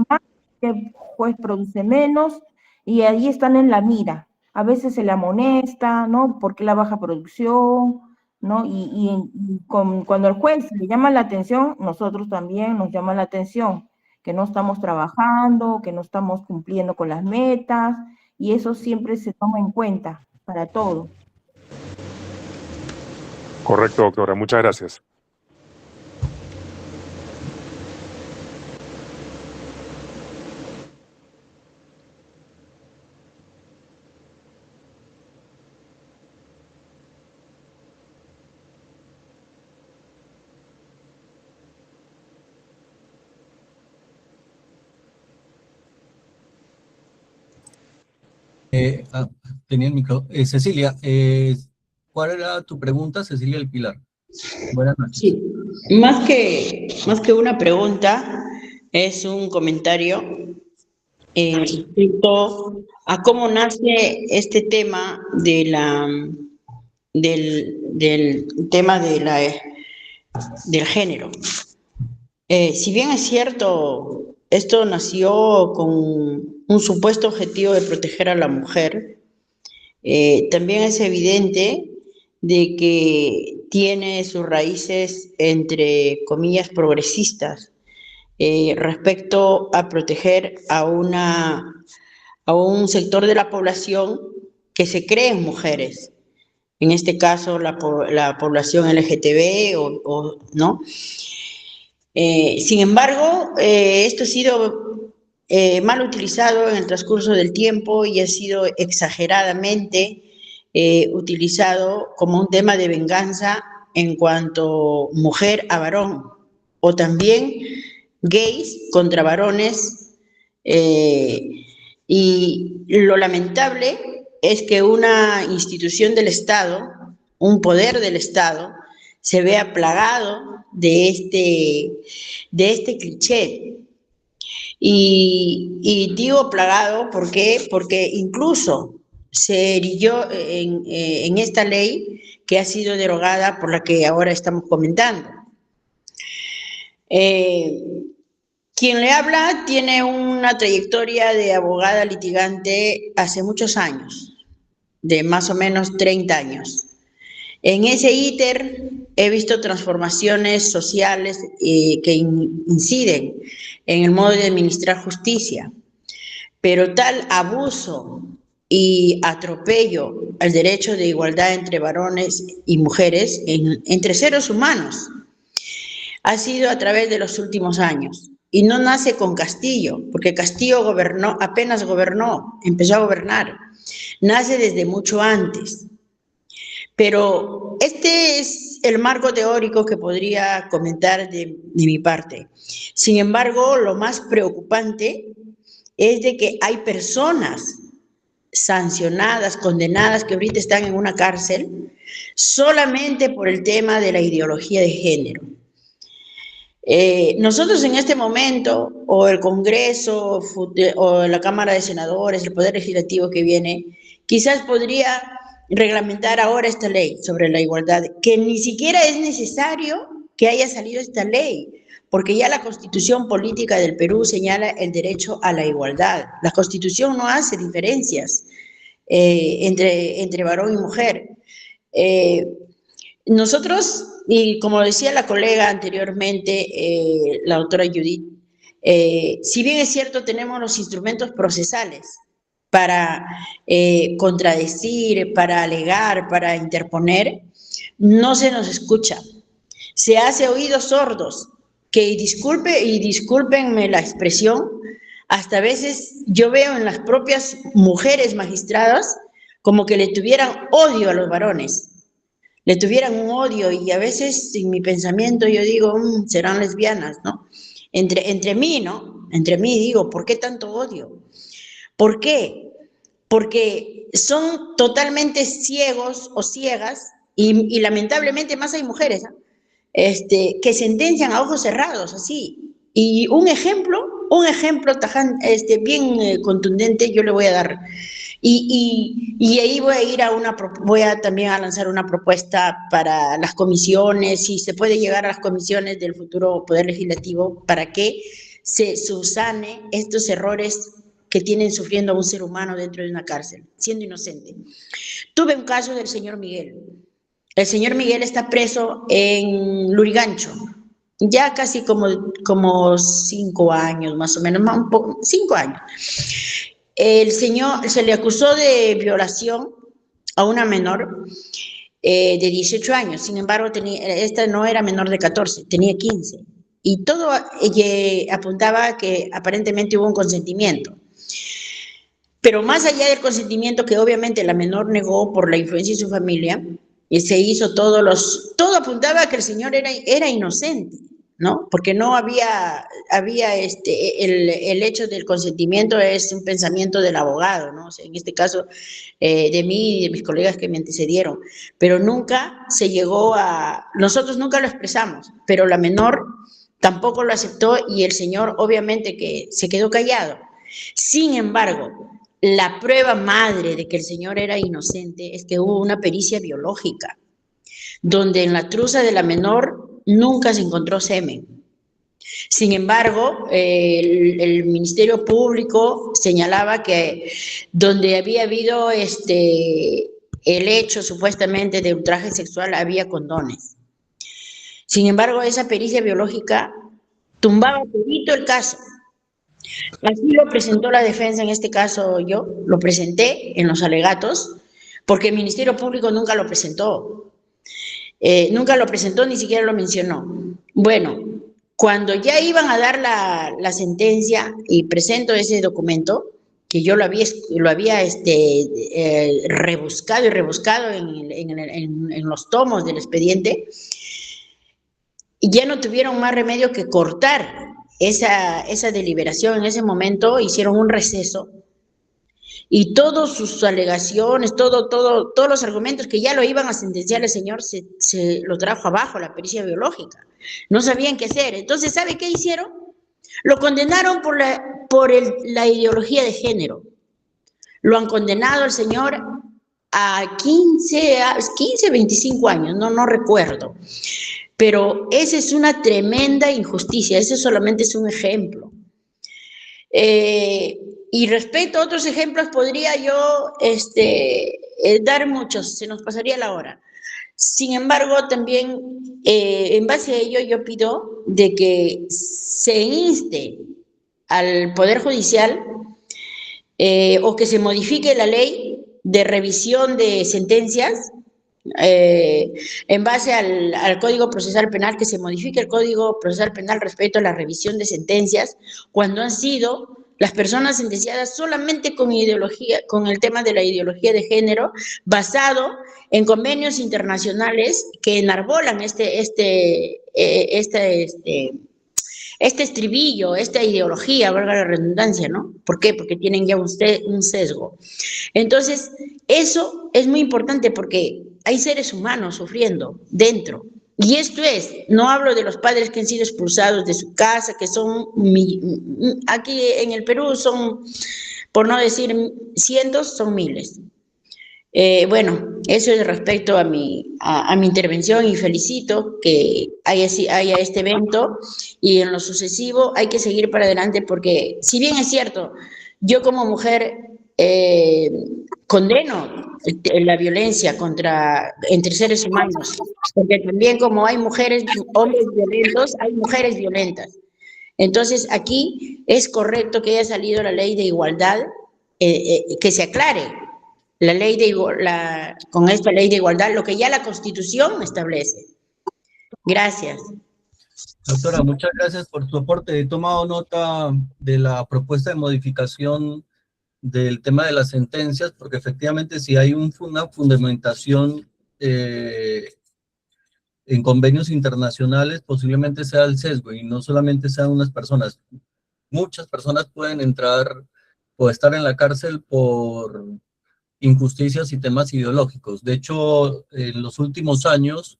más, qué juez produce menos? Y ahí están en la mira. A veces se le amonesta, ¿no? ¿Por qué la baja producción? ¿No? Cuando el juez le llama la atención, nosotros también nos llama la atención, que no estamos trabajando, que no estamos cumpliendo con las metas, y eso siempre se toma en cuenta para todo. Correcto, doctora. Muchas gracias. Ah, tenía el micro. Cecilia, ¿cuál era tu pregunta, Cecilia del Pilar? Buenas noches. Sí, más que una pregunta, es un comentario respecto a cómo nace este tema del tema del género. Si bien es cierto, esto nació con un supuesto objetivo de proteger a la mujer, también es evidente de que tiene sus raíces, entre comillas, progresistas, respecto a proteger a un sector de la población que se creen mujeres. En este caso, la población LGTB ¿no? Sin embargo, esto ha sido mal utilizado en el transcurso del tiempo y ha sido exageradamente utilizado como un tema de venganza en cuanto mujer a varón, o también gays contra varones. Y lo lamentable es que una institución del Estado, un poder del Estado, se vea plagado de este cliché. Y digo plagado, ¿por qué? Porque incluso se erigió en esta ley que ha sido derogada por la que ahora estamos comentando. Quien le habla tiene una trayectoria de abogada litigante hace muchos años, de más o menos 30 años. En ese íter he visto transformaciones sociales que inciden en el modo de administrar justicia, pero tal abuso y atropello al derecho de igualdad entre varones y mujeres, entre seres humanos, ha sido a través de los últimos años. Y no nace con Castillo, porque Castillo apenas gobernó, empezó a gobernar. Nace desde mucho antes. Pero este es el marco teórico que podría comentar de mi parte. Sin embargo, lo más preocupante es de que hay personas sancionadas, condenadas, que ahorita están en una cárcel solamente por el tema de la ideología de género. Nosotros en este momento, o el Congreso, o la Cámara de Senadores, el Poder Legislativo que viene, quizás podría reglamentar ahora esta ley sobre la igualdad, que ni siquiera es necesario que haya salido esta ley, porque ya la Constitución Política del Perú señala el derecho a la igualdad. La Constitución no hace diferencias entre varón y mujer. Nosotros, y como decía la colega anteriormente, la doctora Judith, si bien es cierto, tenemos los instrumentos procesales para contradecir, para alegar, para interponer, no se nos escucha. Se hace oídos sordos, que discúlpenme la expresión, hasta a veces yo veo en las propias mujeres magistradas como que le tuvieran odio a los varones. Le tuvieran un odio, y a veces en mi pensamiento yo digo, serán lesbianas, ¿no? Entre mí, ¿no? Entre mí digo, ¿por qué tanto odio? ¿Por qué? Porque son totalmente ciegos o ciegas, y lamentablemente más hay mujeres, que sentencian a ojos cerrados, así. Y un ejemplo tajante, bien contundente, yo le voy a dar. Y ahí voy a también a lanzar una propuesta para las comisiones, si se puede llegar a las comisiones del futuro Poder Legislativo, para que se subsane estos errores que tienen sufriendo a un ser humano dentro de una cárcel, siendo inocente. Tuve un caso del señor Miguel. El señor Miguel está preso en Lurigancho, ya casi como 5 años, más o menos, 5 años. El señor se le acusó de violación a una menor de 18 años, sin embargo, esta no era menor de 14, tenía 15. Y todo apuntaba a que aparentemente hubo un consentimiento. Pero más allá del consentimiento, que obviamente la menor negó por la influencia de su familia, y se hizo todo apuntaba a que el señor era inocente. ¿no? Porque no había el hecho del consentimiento es un pensamiento del abogado, ¿no? O sea, en este caso, de mí y de mis colegas que me antecedieron, pero nunca se llegó nosotros nunca lo expresamos, pero la menor tampoco lo aceptó y el señor obviamente que se quedó callado. Sin embargo, la prueba madre de que el señor era inocente es que hubo una pericia biológica, donde en la truza de la menor nunca se encontró semen. Sin embargo, el Ministerio Público señalaba que donde había habido el hecho supuestamente de ultraje sexual había condones. Sin embargo, esa pericia biológica tumbaba todito el caso. Así lo presentó la defensa, en este caso yo, lo presenté en los alegatos, porque el Ministerio Público nunca lo presentó. Nunca lo presentó, ni siquiera lo mencionó. Bueno, cuando ya iban a dar la sentencia y presento ese documento, que yo lo había rebuscado y rebuscado en los tomos del expediente, y ya no tuvieron más remedio que cortar esa deliberación. En ese momento hicieron un receso y todas sus alegaciones, todos los argumentos que ya lo iban a sentenciar el señor se lo trajo abajo la pericia biológica. No sabían qué hacer. Entonces, ¿sabe qué hicieron? Lo condenaron por la ideología de género. Lo han condenado al señor a 15, 25 años, no recuerdo. Pero esa es una tremenda injusticia, ese solamente es un ejemplo. Y respecto a otros ejemplos, podría yo dar muchos, se nos pasaría la hora. Sin embargo, también en base a ello yo pido de que se inste al Poder Judicial o que se modifique la ley de revisión de sentencias en base al Código Procesal Penal, que se modifique el Código Procesal Penal respecto a la revisión de sentencias cuando han sido las personas sentenciadas solamente con ideología, con el tema de la ideología de género, basado en convenios internacionales que enarbolan este estribillo, esta ideología, valga la redundancia, ¿no? ¿Por qué? Porque tienen ya un sesgo. Entonces, eso es muy importante porque hay seres humanos sufriendo dentro. Y esto no hablo de los padres que han sido expulsados de su casa, que son, aquí en el Perú son, por no decir cientos, son miles. Bueno, eso es respecto a mi intervención y felicito que haya este evento y en lo sucesivo hay que seguir para adelante porque si bien es cierto, yo como mujer condeno la violencia entre seres humanos, porque también como hay hombres violentos, hay mujeres violentas. Entonces aquí es correcto que haya salido la ley de igualdad, que se aclare. Con esta ley de igualdad, lo que ya la Constitución establece. Gracias. Doctora, muchas gracias por su aporte. He tomado nota de la propuesta de modificación del tema de las sentencias, porque efectivamente si hay una fundamentación en convenios internacionales, posiblemente sea el sesgo, y no solamente sean unas personas. Muchas personas pueden entrar o estar en la cárcel por injusticias y temas ideológicos. De hecho, en los últimos años,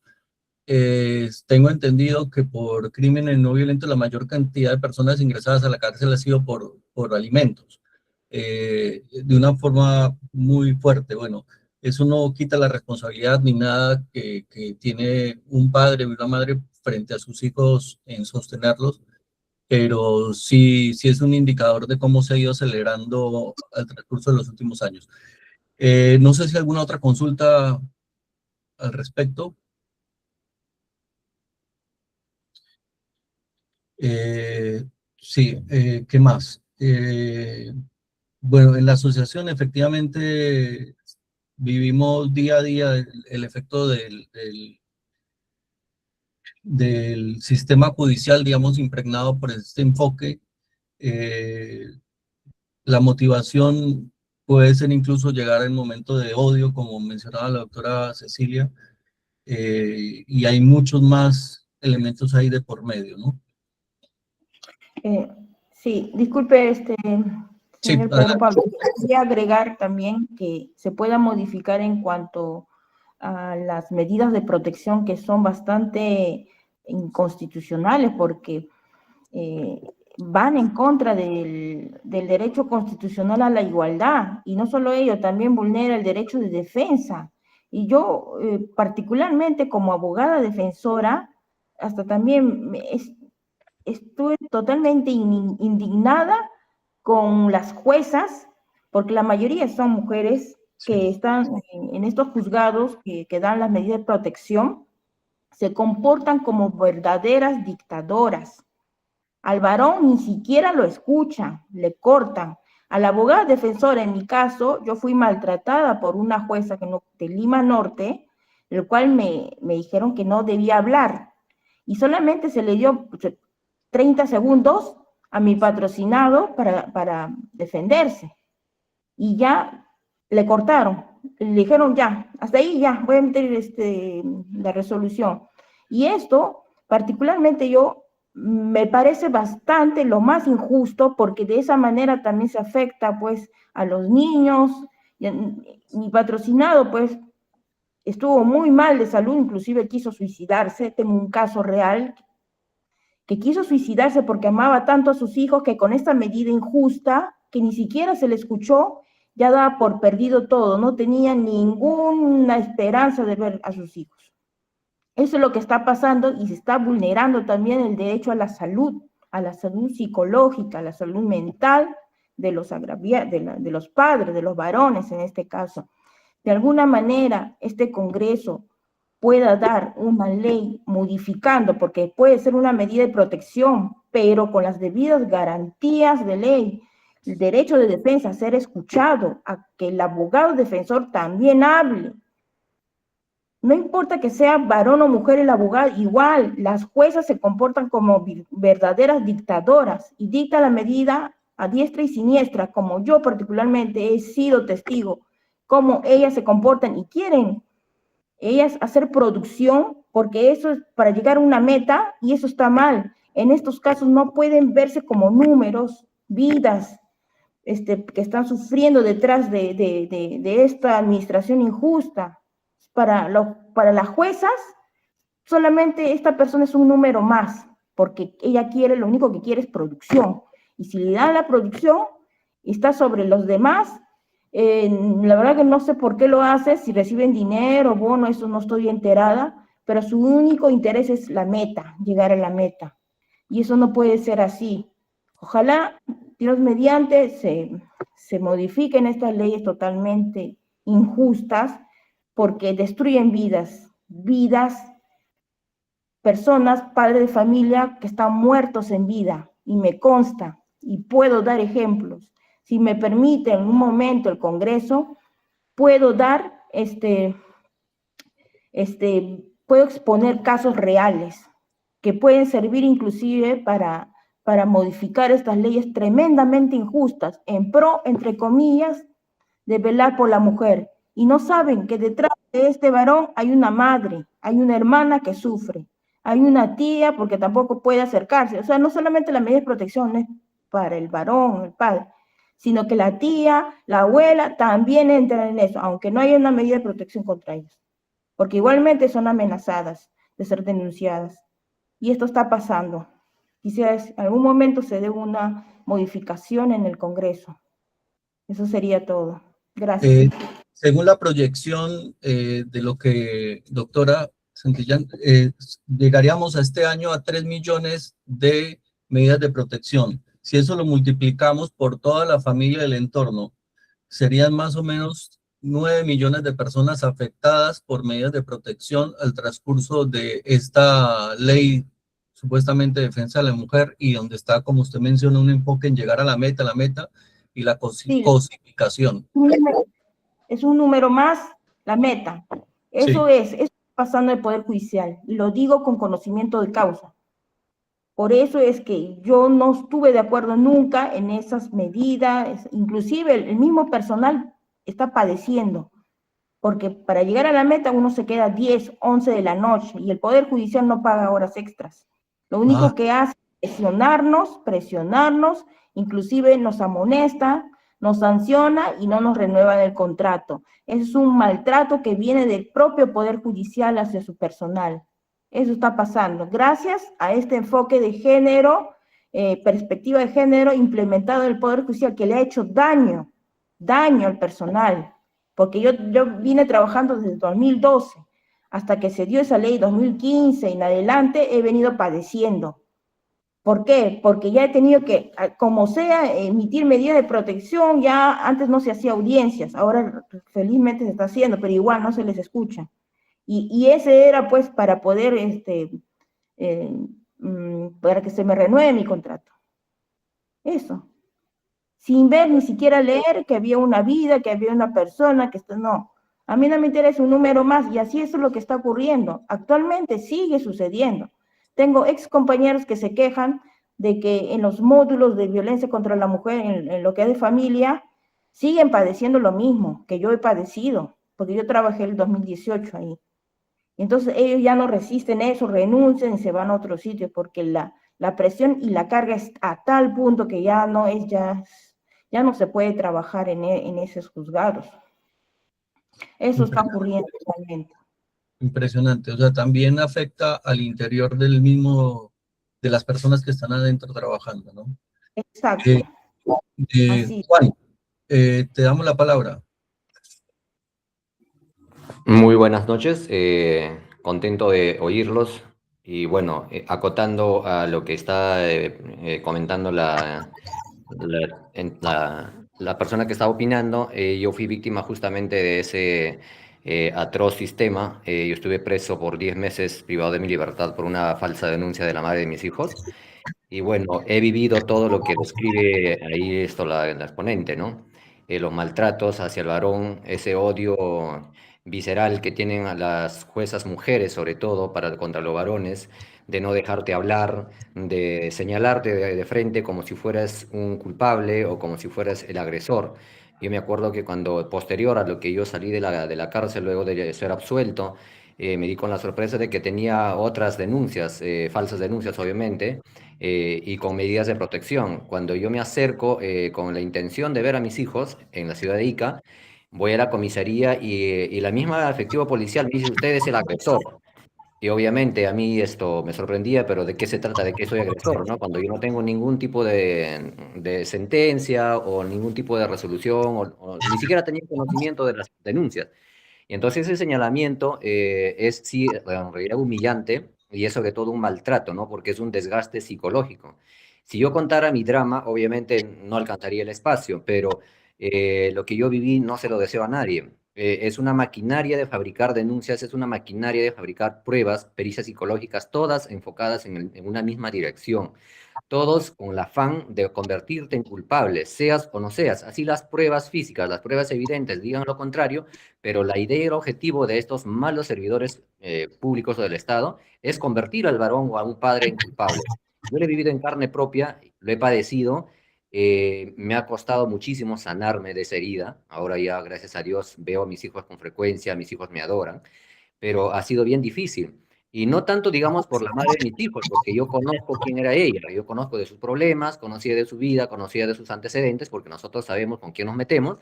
tengo entendido que por crímenes no violentos la mayor cantidad de personas ingresadas a la cárcel ha sido por alimentos, de una forma muy fuerte. Bueno, eso no quita la responsabilidad ni nada que tiene un padre o una madre frente a sus hijos en sostenerlos, pero sí es un indicador de cómo se ha ido acelerando al transcurso de los últimos años. No sé si alguna otra consulta al respecto. Sí, ¿qué más? Bueno, en la asociación efectivamente vivimos día a día el efecto del sistema judicial, digamos, impregnado por este enfoque. La motivación puede ser incluso llegar al momento de odio, como mencionaba la doctora Cecilia, y hay muchos más elementos ahí de por medio, ¿no? Sí, disculpe, Sí, señor Pedro adelante. Pablo, quería agregar también que se pueda modificar en cuanto a las medidas de protección que son bastante inconstitucionales porque eh, van en contra del derecho constitucional a la igualdad, y no solo ello, también vulnera el derecho de defensa. Y yo, particularmente como abogada defensora, hasta también estuve totalmente indignada con las juezas, porque la mayoría son mujeres que están en estos juzgados que dan las medidas de protección, se comportan como verdaderas dictadoras. Al varón ni siquiera lo escuchan, le cortan. A la abogada defensora, en mi caso, yo fui maltratada por una jueza de Lima Norte, el cual me dijeron que no debía hablar. Y solamente se le dio 30 segundos a mi patrocinado para defenderse. Y ya le cortaron. Le dijeron ya, hasta ahí ya, voy a meter la resolución. Y esto, particularmente yo, me parece bastante lo más injusto, porque de esa manera también se afecta pues a los niños. Mi patrocinado pues estuvo muy mal de salud, inclusive quiso suicidarse. Tengo un caso real que quiso suicidarse porque amaba tanto a sus hijos que con esta medida injusta, que ni siquiera se le escuchó, ya daba por perdido todo, no tenía ninguna esperanza de ver a sus hijos. Eso es lo que está pasando, y se está vulnerando también el derecho a la salud psicológica, a la salud mental de los de los padres, de los varones en este caso. De alguna manera, este Congreso pueda dar una ley modificando, porque puede ser una medida de protección, pero con las debidas garantías de ley, el derecho de defensa a ser escuchado, a que el abogado defensor también hable. No importa que sea varón o mujer el abogado, igual las juezas se comportan como verdaderas dictadoras y dictan la medida a diestra y siniestra, como yo particularmente he sido testigo, cómo ellas se comportan y quieren ellas hacer producción, porque eso es para llegar a una meta, y eso está mal. En estos casos no pueden verse como números, vidas que están sufriendo detrás de esta administración injusta. Para las juezas, solamente esta persona es un número más, porque ella quiere, lo único que quiere es producción. Y si le dan la producción, está sobre los demás. La verdad que no sé por qué lo hace, si reciben dinero, bono, eso no estoy enterada, pero su único interés es la meta, llegar a la meta. Y eso no puede ser así. Ojalá, Dios mediante, se modifiquen estas leyes totalmente injustas, porque destruyen vidas, personas, padres de familia que están muertos en vida, y me consta, y puedo dar ejemplos. Si me permite en un momento el Congreso, puedo dar, puedo exponer casos reales que pueden servir inclusive para modificar estas leyes tremendamente injustas, en pro, entre comillas, de velar por la mujer. Y no saben que detrás de este varón hay una madre, hay una hermana que sufre, hay una tía porque tampoco puede acercarse. O sea, no solamente la medida de protección es para el varón, el padre, sino que la tía, la abuela también entran en eso, aunque no haya una medida de protección contra ellos, porque igualmente son amenazadas de ser denunciadas. Y esto está pasando. Quisiera en algún momento se dé una modificación en el Congreso. Eso sería todo. Gracias. Según la proyección de lo que, doctora Santillán, llegaríamos a este año a 3 millones de medidas de protección. Si eso lo multiplicamos por toda la familia del entorno, serían más o menos 9 millones de personas afectadas por medidas de protección al transcurso de esta ley supuestamente de defensa de la mujer, y donde está, como usted menciona, un enfoque en llegar a la meta y la cosificación. Es un número más, la meta. Eso Sí. es pasando el Poder Judicial, y lo digo con conocimiento de causa. Por eso es que yo no estuve de acuerdo nunca en esas medidas, inclusive el mismo personal está padeciendo. porque para llegar a la meta uno se queda 10, 11 de la noche y el Poder Judicial no paga horas extras. Lo único que hace es presionarnos, inclusive nos amonesta, nos sanciona y no nos renuevan el contrato. Es un maltrato que viene del propio Poder Judicial hacia su personal. Eso está pasando gracias a este enfoque de género, perspectiva de género implementado en el Poder Judicial, que le ha hecho daño al personal, porque yo vine trabajando desde 2012, hasta que se dio esa ley 2015 en adelante, he venido padeciendo. ¿Por qué? Porque ya he tenido que, como sea, emitir medidas de protección. Ya antes no se hacía audiencias, ahora felizmente se está haciendo, pero igual no se les escucha. Y ese era pues para poder, para que se me renueve mi contrato. Eso. Sin ver, ni siquiera leer que había una vida, que había una persona, que no. A mí no me interesa un número más, y así es lo que está ocurriendo. Actualmente sigue sucediendo. Tengo ex compañeros que se quejan de que en los módulos de violencia contra la mujer, en lo que es de familia, siguen padeciendo lo mismo que yo he padecido, porque yo trabajé el 2018 ahí. Entonces ellos ya no resisten eso, renuncian y se van a otro sitio, porque la presión y la carga es a tal punto que ya no se puede trabajar en esos juzgados. Eso está ocurriendo realmente. Impresionante, o sea, también afecta al interior del mismo, de las personas que están adentro trabajando, ¿no? Exacto. Así. Juan, te damos la palabra. Muy buenas noches, contento de oírlos y bueno, acotando a lo que está comentando la persona que estaba opinando, yo fui víctima justamente de ese atroz sistema. Yo estuve preso por 10 meses privado de mi libertad por una falsa denuncia de la madre de mis hijos. Y bueno, he vivido todo lo que describe ahí la exponente, ¿no? Los maltratos hacia el varón, ese odio visceral que tienen a las juezas mujeres, sobre todo contra los varones, de no dejarte hablar, de señalarte de frente como si fueras un culpable o como si fueras el agresor. Yo me acuerdo que cuando, posterior a lo que yo salí de la cárcel luego de ser absuelto, me di con la sorpresa de que tenía otras denuncias, falsas denuncias obviamente, y con medidas de protección. Cuando yo me acerco con la intención de ver a mis hijos en la ciudad de Ica, voy a la comisaría y la misma efectivo policial me dice: usted es el agresor. Y obviamente a mí esto me sorprendía, pero ¿de qué se trata? ¿De qué soy agresor, no? Cuando yo no tengo ningún tipo de sentencia o ningún tipo de resolución o ni siquiera tenía conocimiento de las denuncias. Y entonces ese señalamiento es sí, en realidad humillante y es sobre todo un maltrato, ¿no? Porque es un desgaste psicológico. Si yo contara mi drama, obviamente no alcanzaría el espacio, pero lo que yo viví no se lo deseo a nadie. Es una maquinaria de fabricar denuncias, es una maquinaria de fabricar pruebas, pericias psicológicas, todas enfocadas en una misma dirección. Todos con el afán de convertirte en culpable, seas o no seas. Así las pruebas físicas, las pruebas evidentes digan lo contrario, pero la idea y el objetivo de estos malos servidores públicos del Estado es convertir al varón o a un padre en culpable. Yo lo he vivido en carne propia, lo he padecido, me ha costado muchísimo sanarme de esa herida. Ahora ya, gracias a Dios, veo a mis hijos con frecuencia, mis hijos me adoran, pero ha sido bien difícil. Y no tanto, digamos, por la madre de mis hijos, porque yo conozco quién era ella, yo conozco de sus problemas, conocía de su vida, conocía de sus antecedentes, porque nosotros sabemos con quién nos metemos,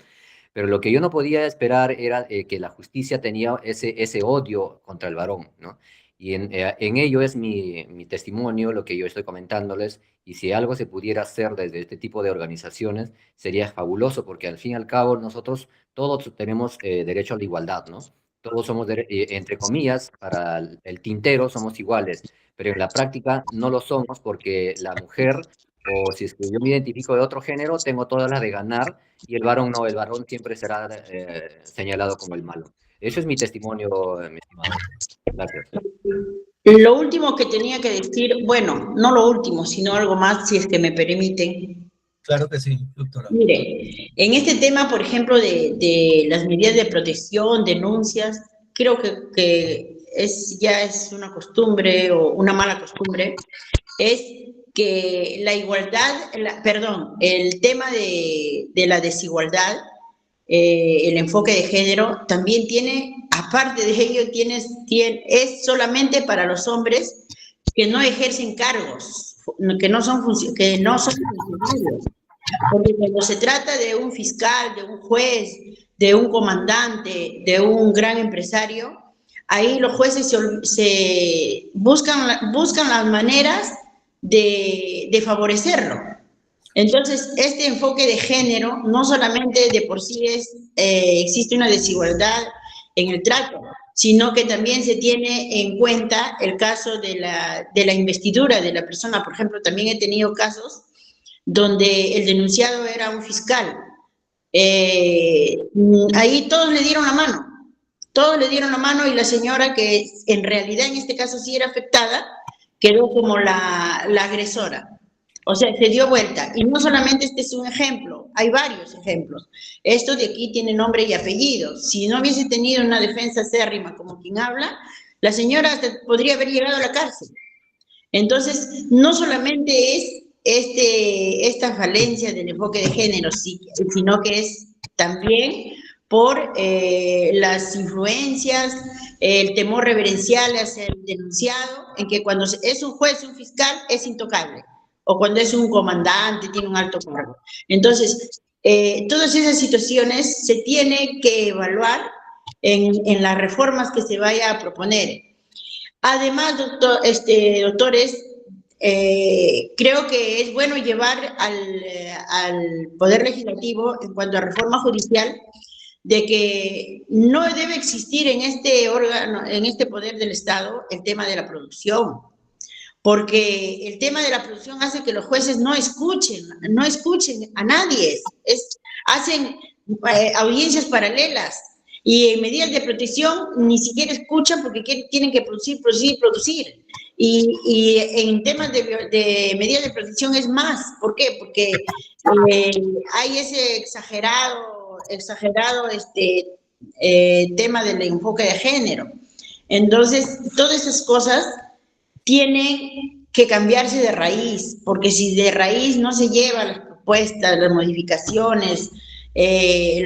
pero lo que yo no podía esperar era que la justicia tenía ese odio contra el varón, ¿no? Y en ello es mi testimonio, lo que yo estoy comentándoles, y si algo se pudiera hacer desde este tipo de organizaciones, sería fabuloso, porque al fin y al cabo nosotros todos tenemos derecho a la igualdad, ¿no? Todos somos, entre comillas, para el tintero somos iguales, pero en la práctica no lo somos porque la mujer, o si es que yo me identifico de otro género, tengo todas las de ganar y el varón no, el varón siempre será señalado como el malo. Eso es mi testimonio, mi estimado. Gracias. Lo último que tenía que decir, bueno, no lo último, sino algo más, si es que me permiten. Claro que sí, doctora. Mire, en este tema, por ejemplo, de las medidas de protección, denuncias, creo que ya es una costumbre o una mala costumbre, es que la igualdad, el tema de la desigualdad el enfoque de género, también tiene, aparte de ello, es solamente para los hombres que no ejercen cargos, que no son funcionarios. Porque cuando se trata de un fiscal, de un juez, de un comandante, de un gran empresario, ahí los jueces se buscan las maneras de favorecerlo. Entonces, este enfoque de género no solamente de por sí existe una desigualdad en el trato, sino que también se tiene en cuenta el caso de la investidura de la persona. Por ejemplo, también he tenido casos donde el denunciado era un fiscal. Ahí todos le dieron la mano y la señora, que en realidad en este caso sí era afectada, quedó como la agresora. O sea, se dio vuelta. Y no solamente este es un ejemplo, hay varios ejemplos. Esto de aquí tiene nombre y apellido. Si no hubiese tenido una defensa acérrima como quien habla, la señora hasta podría haber llegado a la cárcel. Entonces, no solamente es esta falencia del enfoque de género, sino que es también por las influencias, el temor reverencial hacia el denunciado, en que cuando es un juez, un fiscal, es intocable, o cuando es un comandante, tiene un alto cargo. Entonces, todas esas situaciones se tienen que evaluar en las reformas que se vaya a proponer. Además, doctores, creo que es bueno llevar al Poder Legislativo, en cuanto a reforma judicial, de que no debe existir en este órgano, en este poder del Estado, el tema de la producción, porque el tema de la producción hace que los jueces no escuchen a nadie, hacen audiencias paralelas, y en medidas de protección ni siquiera escuchan porque tienen que producir. Y en temas de medidas de protección es más. ¿Por qué? Porque hay ese exagerado tema del enfoque de género. Entonces, todas esas cosas tienen que cambiarse de raíz, porque si de raíz no se llevan las propuestas, las modificaciones,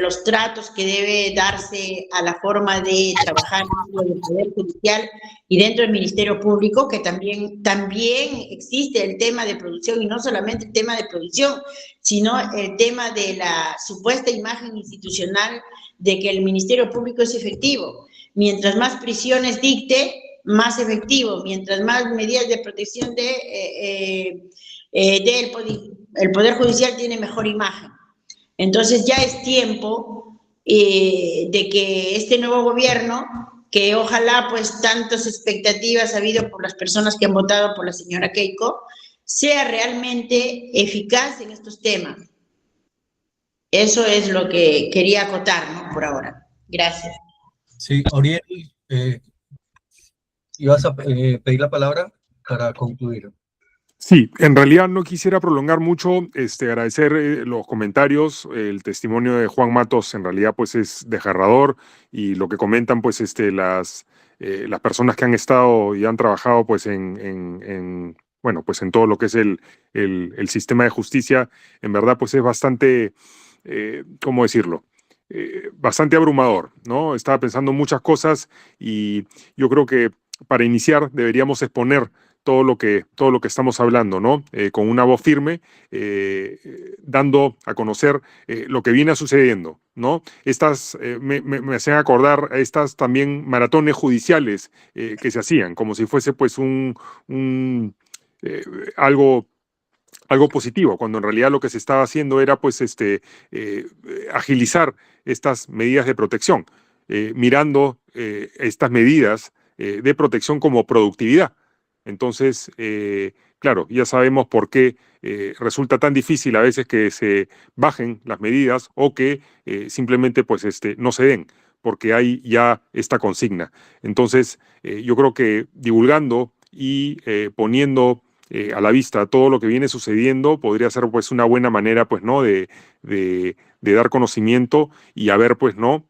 los tratos que debe darse a la forma de trabajar dentro del Poder Judicial y dentro del Ministerio Público, que también existe el tema de producción, y no solamente el tema de producción, sino el tema de la supuesta imagen institucional de que el Ministerio Público es efectivo. Mientras más prisiones dicte, más efectivo. Mientras más medidas de protección el Poder Judicial tiene mejor imagen. Entonces ya es tiempo de que este nuevo gobierno, que ojalá pues tantas expectativas ha habido por las personas que han votado por la señora Keiko, sea realmente eficaz en estos temas. Eso es lo que quería acotar, ¿no? Por ahora. Gracias. Sí, Auriel, ibas a pedir la palabra para concluir. Sí, en realidad no quisiera prolongar mucho, agradecer los comentarios, el testimonio de Juan Matos en realidad pues es desgarrador, y lo que comentan pues las personas que han estado y han trabajado pues bueno, pues en todo lo que es el sistema de justicia, en verdad pues es bastante, ¿cómo decirlo? Bastante abrumador, ¿no? Estaba pensando muchas cosas, y yo creo que para iniciar deberíamos exponer todo lo que estamos hablando, ¿no? Con una voz firme, dando a conocer lo que viene sucediendo, ¿no? Estas me hacen acordar a estas también maratones judiciales que se hacían, como si fuese pues algo positivo, cuando en realidad lo que se estaba haciendo era pues agilizar estas medidas de protección, mirando estas medidas de protección como productividad. Entonces, claro, ya sabemos por qué resulta tan difícil a veces que se bajen las medidas, o que simplemente pues no se den, porque hay ya esta consigna. Entonces, yo creo que divulgando y poniendo a la vista todo lo que viene sucediendo podría ser pues una buena manera pues no de dar conocimiento, y a ver pues no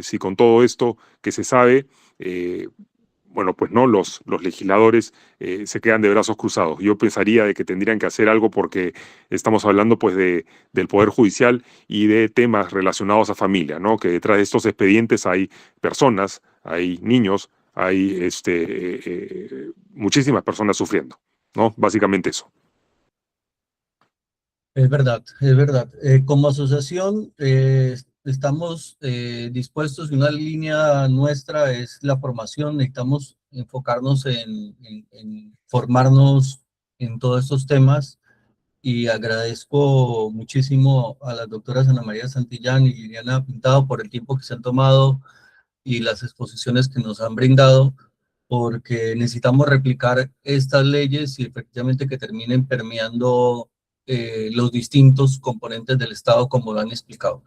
si con todo esto que se sabe bueno, pues no, los legisladores se quedan de brazos cruzados. Yo pensaría de que tendrían que hacer algo porque estamos hablando pues del Poder Judicial y de temas relacionados a familia, ¿no? Que detrás de estos expedientes hay personas, hay niños, hay muchísimas personas sufriendo, ¿no? Básicamente eso. Es verdad, es verdad. Como asociación estamos dispuestos y una línea nuestra es la formación. Necesitamos enfocarnos en formarnos en todos estos temas y agradezco muchísimo a las doctoras Ana María Santillán y Liliana Pintado por el tiempo que se han tomado y las exposiciones que nos han brindado, porque necesitamos replicar estas leyes y efectivamente que terminen permeando los distintos componentes del Estado, como lo han explicado.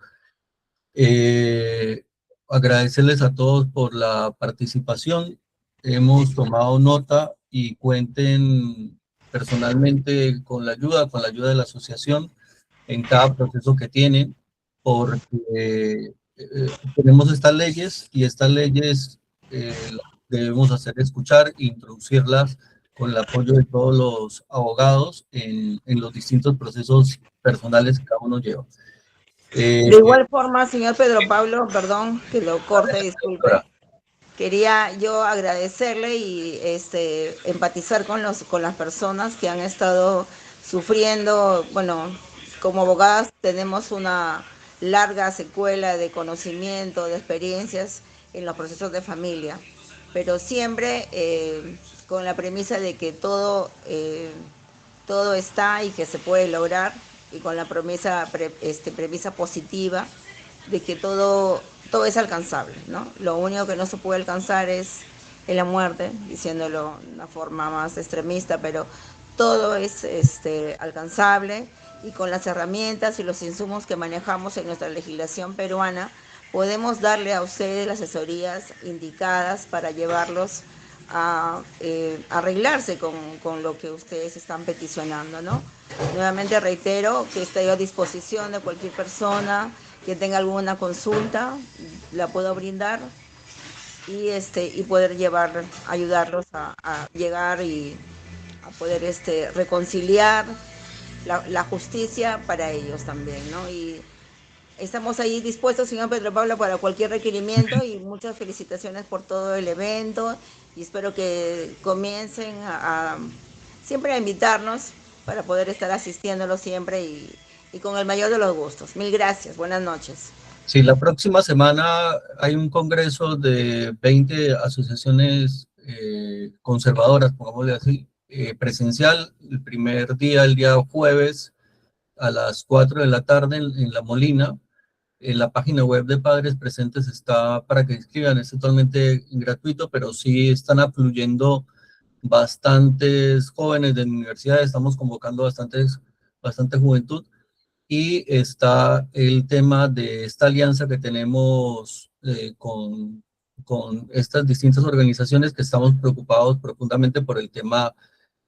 Agradecerles a todos por la participación. Hemos tomado nota y cuenten personalmente con la ayuda de la asociación en cada proceso que tienen, porque tenemos estas leyes y estas leyes debemos hacer escuchar e introducirlas con el apoyo de todos los abogados en los distintos procesos personales que cada uno lleva. De igual forma, señor Pedro Pablo, perdón que lo corte, disculpe. Quería yo agradecerle y empatizar con las personas que han estado sufriendo. Bueno, como abogadas tenemos una larga secuela de conocimiento, de experiencias en los procesos de familia, pero siempre con la premisa de que todo está y que se puede lograr, y con la premisa positiva de que todo es alcanzable, ¿no? Lo único que no se puede alcanzar es la muerte, diciéndolo de una forma más extremista, pero todo es alcanzable, y con las herramientas y los insumos que manejamos en nuestra legislación peruana podemos darle a ustedes las asesorías indicadas para llevarlos a arreglarse con lo que ustedes están peticionando, ¿no? Nuevamente reitero que estoy a disposición de cualquier persona que tenga alguna consulta, la puedo brindar y poder ayudarlos a llegar y a poder reconciliar la justicia para ellos también, ¿no? Y estamos ahí dispuestos, señor Pedro Pablo, para cualquier requerimiento, y muchas felicitaciones por todo el evento, y espero que comiencen siempre a invitarnos para poder estar asistiéndolos siempre y con el mayor de los gustos. Mil gracias, buenas noches. Sí, la próxima semana hay un congreso de 20 asociaciones conservadoras, pongámosle así, presencial, el primer día, el día jueves, a las 4 de la tarde en La Molina. En la página web de Padres Presentes está para que inscriban, es totalmente gratuito, pero sí están afluyendo bastantes jóvenes de la universidad, estamos convocando bastante juventud, y está el tema de esta alianza que tenemos con estas distintas organizaciones que estamos preocupados profundamente por el tema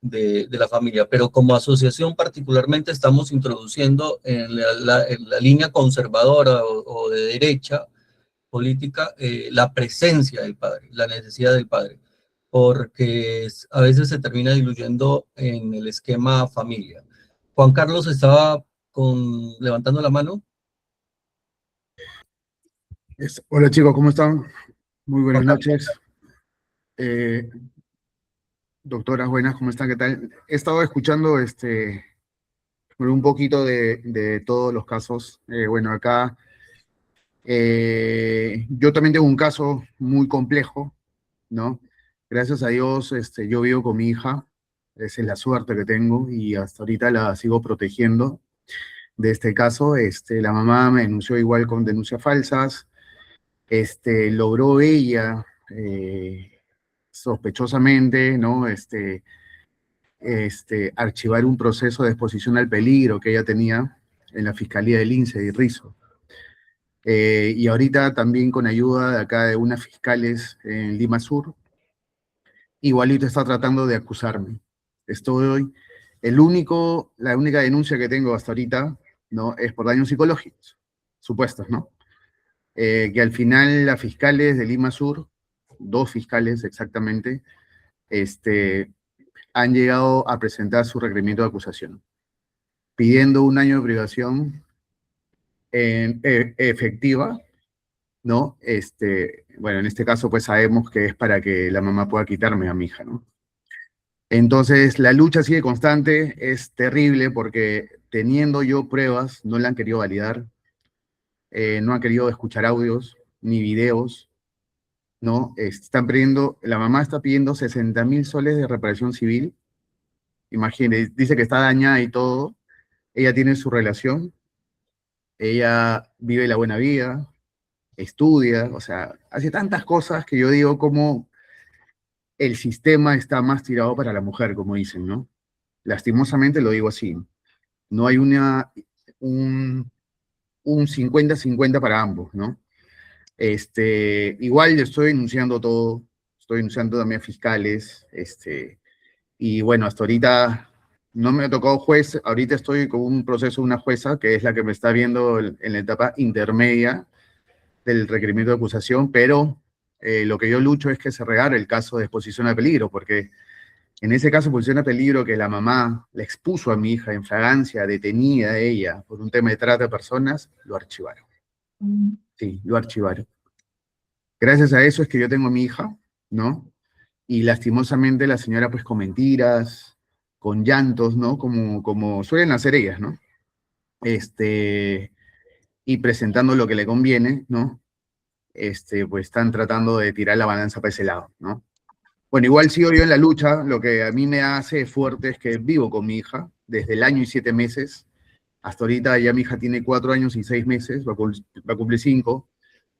de la familia, pero como asociación particularmente estamos introduciendo en la línea conservadora o de derecha política la presencia del padre, la necesidad del padre, porque a veces se termina diluyendo en el esquema familia. Juan Carlos estaba levantando la mano. Hola chicos, ¿cómo están? Muy buenas noches. Doctoras, buenas, ¿cómo están? ¿Qué tal? He estado escuchando un poquito de todos los casos. Bueno, acá yo también tengo un caso muy complejo, ¿no? Gracias a Dios yo vivo con mi hija, esa es la suerte que tengo, y hasta ahorita la sigo protegiendo de este caso. La mamá me denunció igual con denuncias falsas. Logró ella, sospechosamente, ¿no? Archivar un proceso de exposición al peligro que ella tenía en la Fiscalía del INSE de Rizo. Y ahorita también con ayuda de acá de unas fiscales en Lima Sur, igualito está tratando de acusarme. La única denuncia que tengo hasta ahorita, ¿no? Es por daños psicológicos, supuestos, ¿no? Que al final las fiscales de Lima Sur 2 fiscales exactamente, han llegado a presentar su requerimiento de acusación, pidiendo 1 año de privación efectiva, ¿no? Bueno, en este caso pues sabemos que es para que la mamá pueda quitarme a mi hija, ¿no? Entonces la lucha sigue constante, es terrible porque teniendo yo pruebas, no la han querido validar, no han querido escuchar audios ni videos, ¿no? La mamá está pidiendo 60.000 soles de reparación civil, imagínense, dice que está dañada y todo, ella tiene su relación, ella vive la buena vida, estudia, o sea, hace tantas cosas que yo digo como el sistema está más tirado para la mujer, como dicen, ¿no? Lastimosamente lo digo así. No hay un 50-50 para ambos, ¿no? Igual yo estoy denunciando todo, estoy denunciando también a fiscales, y bueno, hasta ahorita no me ha tocado juez, ahorita estoy con un proceso de una jueza que es la que me está viendo en la etapa intermedia del requerimiento de acusación, pero lo que yo lucho es que se regare el caso de exposición a peligro, porque en ese caso de exposición a peligro que la mamá le expuso a mi hija en fragancia, detenida a ella por un tema de trata de personas, lo archivaron. Sí, lo archivaron. Gracias a eso es que yo tengo a mi hija, ¿no? Y lastimosamente la señora pues con mentiras, con llantos, ¿no? Como suelen hacer ellas, ¿no? Y presentando lo que le conviene, ¿no? Pues están tratando de tirar la balanza para ese lado, ¿no? Bueno, igual sigo yo en la lucha, lo que a mí me hace fuerte es que vivo con mi hija desde el año y 7 meses, hasta ahorita ya mi hija tiene 4 años y 6 meses, va a cumplir 5,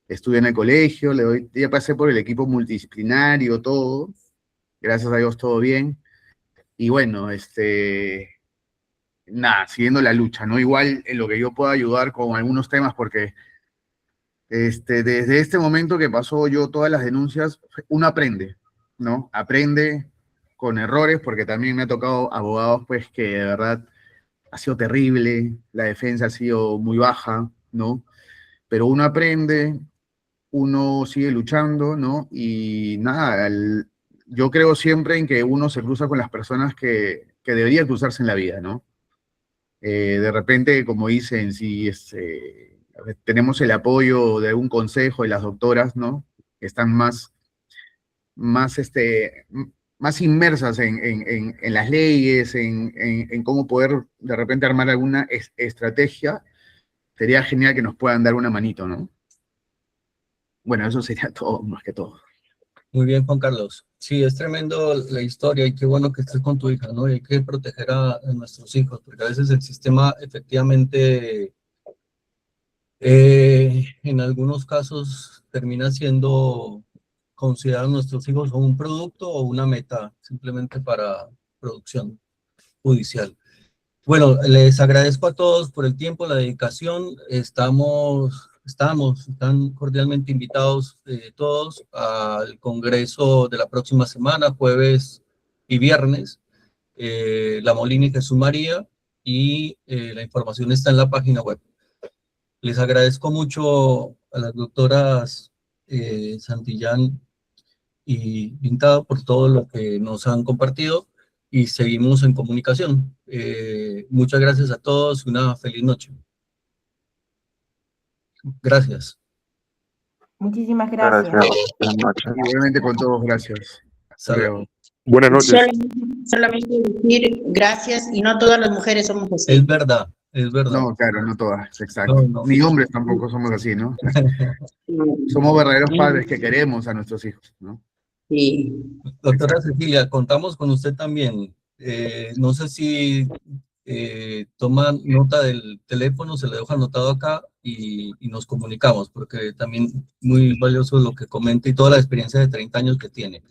estudia en el colegio, ya pasé por el equipo multidisciplinario, todo, gracias a Dios todo bien, y bueno, nada, siguiendo la lucha, ¿no? Igual en lo que yo pueda ayudar con algunos temas, porque desde este momento que pasó yo todas las denuncias, uno aprende, ¿no? Aprende con errores, porque también me ha tocado abogados, pues, que de verdad ha sido terrible, la defensa ha sido muy baja, ¿no? Pero uno aprende, uno sigue luchando, ¿no? Y nada, yo creo siempre en que uno se cruza con las personas que debería cruzarse en la vida, ¿no? De repente, como dicen, si tenemos el apoyo de algún consejo de las doctoras, ¿no? Que están más inmersas en las leyes, en cómo poder de repente armar alguna estrategia, sería genial que nos puedan dar una manito, ¿no? Bueno, eso sería todo, más que todo. Muy bien, Juan Carlos. Sí, es tremendo la historia y qué bueno que estés con tu hija, ¿no? Y hay que proteger a nuestros hijos, porque a veces el sistema efectivamente en algunos casos termina siendo considerar a nuestros hijos como un producto o una meta simplemente para producción judicial. Bueno, les agradezco a todos por el tiempo, la dedicación. Están cordialmente invitados todos al congreso de la próxima semana, jueves y viernes, La Molina y Jesús María, y la información está en la página web. Les agradezco mucho a las doctoras Santillán y Pintado por todo lo que nos han compartido y seguimos en comunicación. Muchas gracias a todos y una feliz noche. Gracias. Muchísimas gracias. Buenas noches. Igualmente con todos, gracias. Hasta luego. Buenas noches. Solamente decir gracias, y no todas las mujeres somos así. Es verdad, es verdad. No, claro, no todas, exacto. No. Ni hombres tampoco somos así, ¿no? Somos verdaderos padres que queremos a nuestros hijos, ¿no? Sí. Doctora Cecilia, contamos con usted también. No sé si toma nota del teléfono, se le dejo anotado acá y nos comunicamos, porque también muy valioso lo que comenta y toda la experiencia de 30 años que tiene.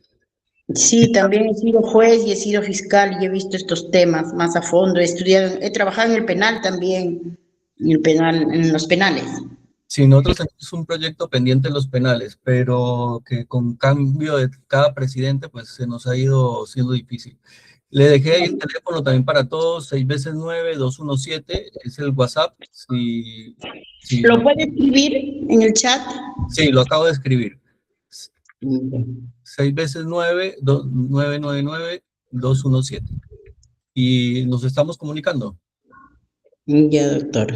Sí, también he sido juez y he sido fiscal y he visto estos temas más a fondo. He estudiado, he trabajado en el penal también, en los penales. Sí, nosotros tenemos un proyecto pendiente en los penales, pero que con cambio de cada presidente, pues se nos ha ido siendo difícil. Le dejé ahí el teléfono también para todos, 6x9-217, es el WhatsApp. Si ¿Lo puede escribir en el chat? Sí, lo acabo de escribir. 6 veces 9, 999, 217. Y nos estamos comunicando. Ya, doctor.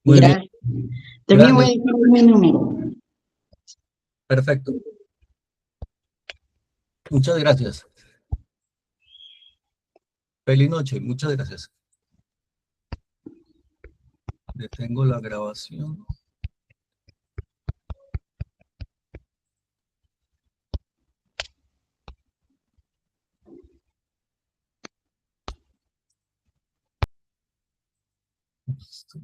Muy bien. Gracias. También voy a Gracias. dejar mi número. Perfecto. Muchas gracias. Feliz noche. Muchas gracias. Detengo la grabación. Listo.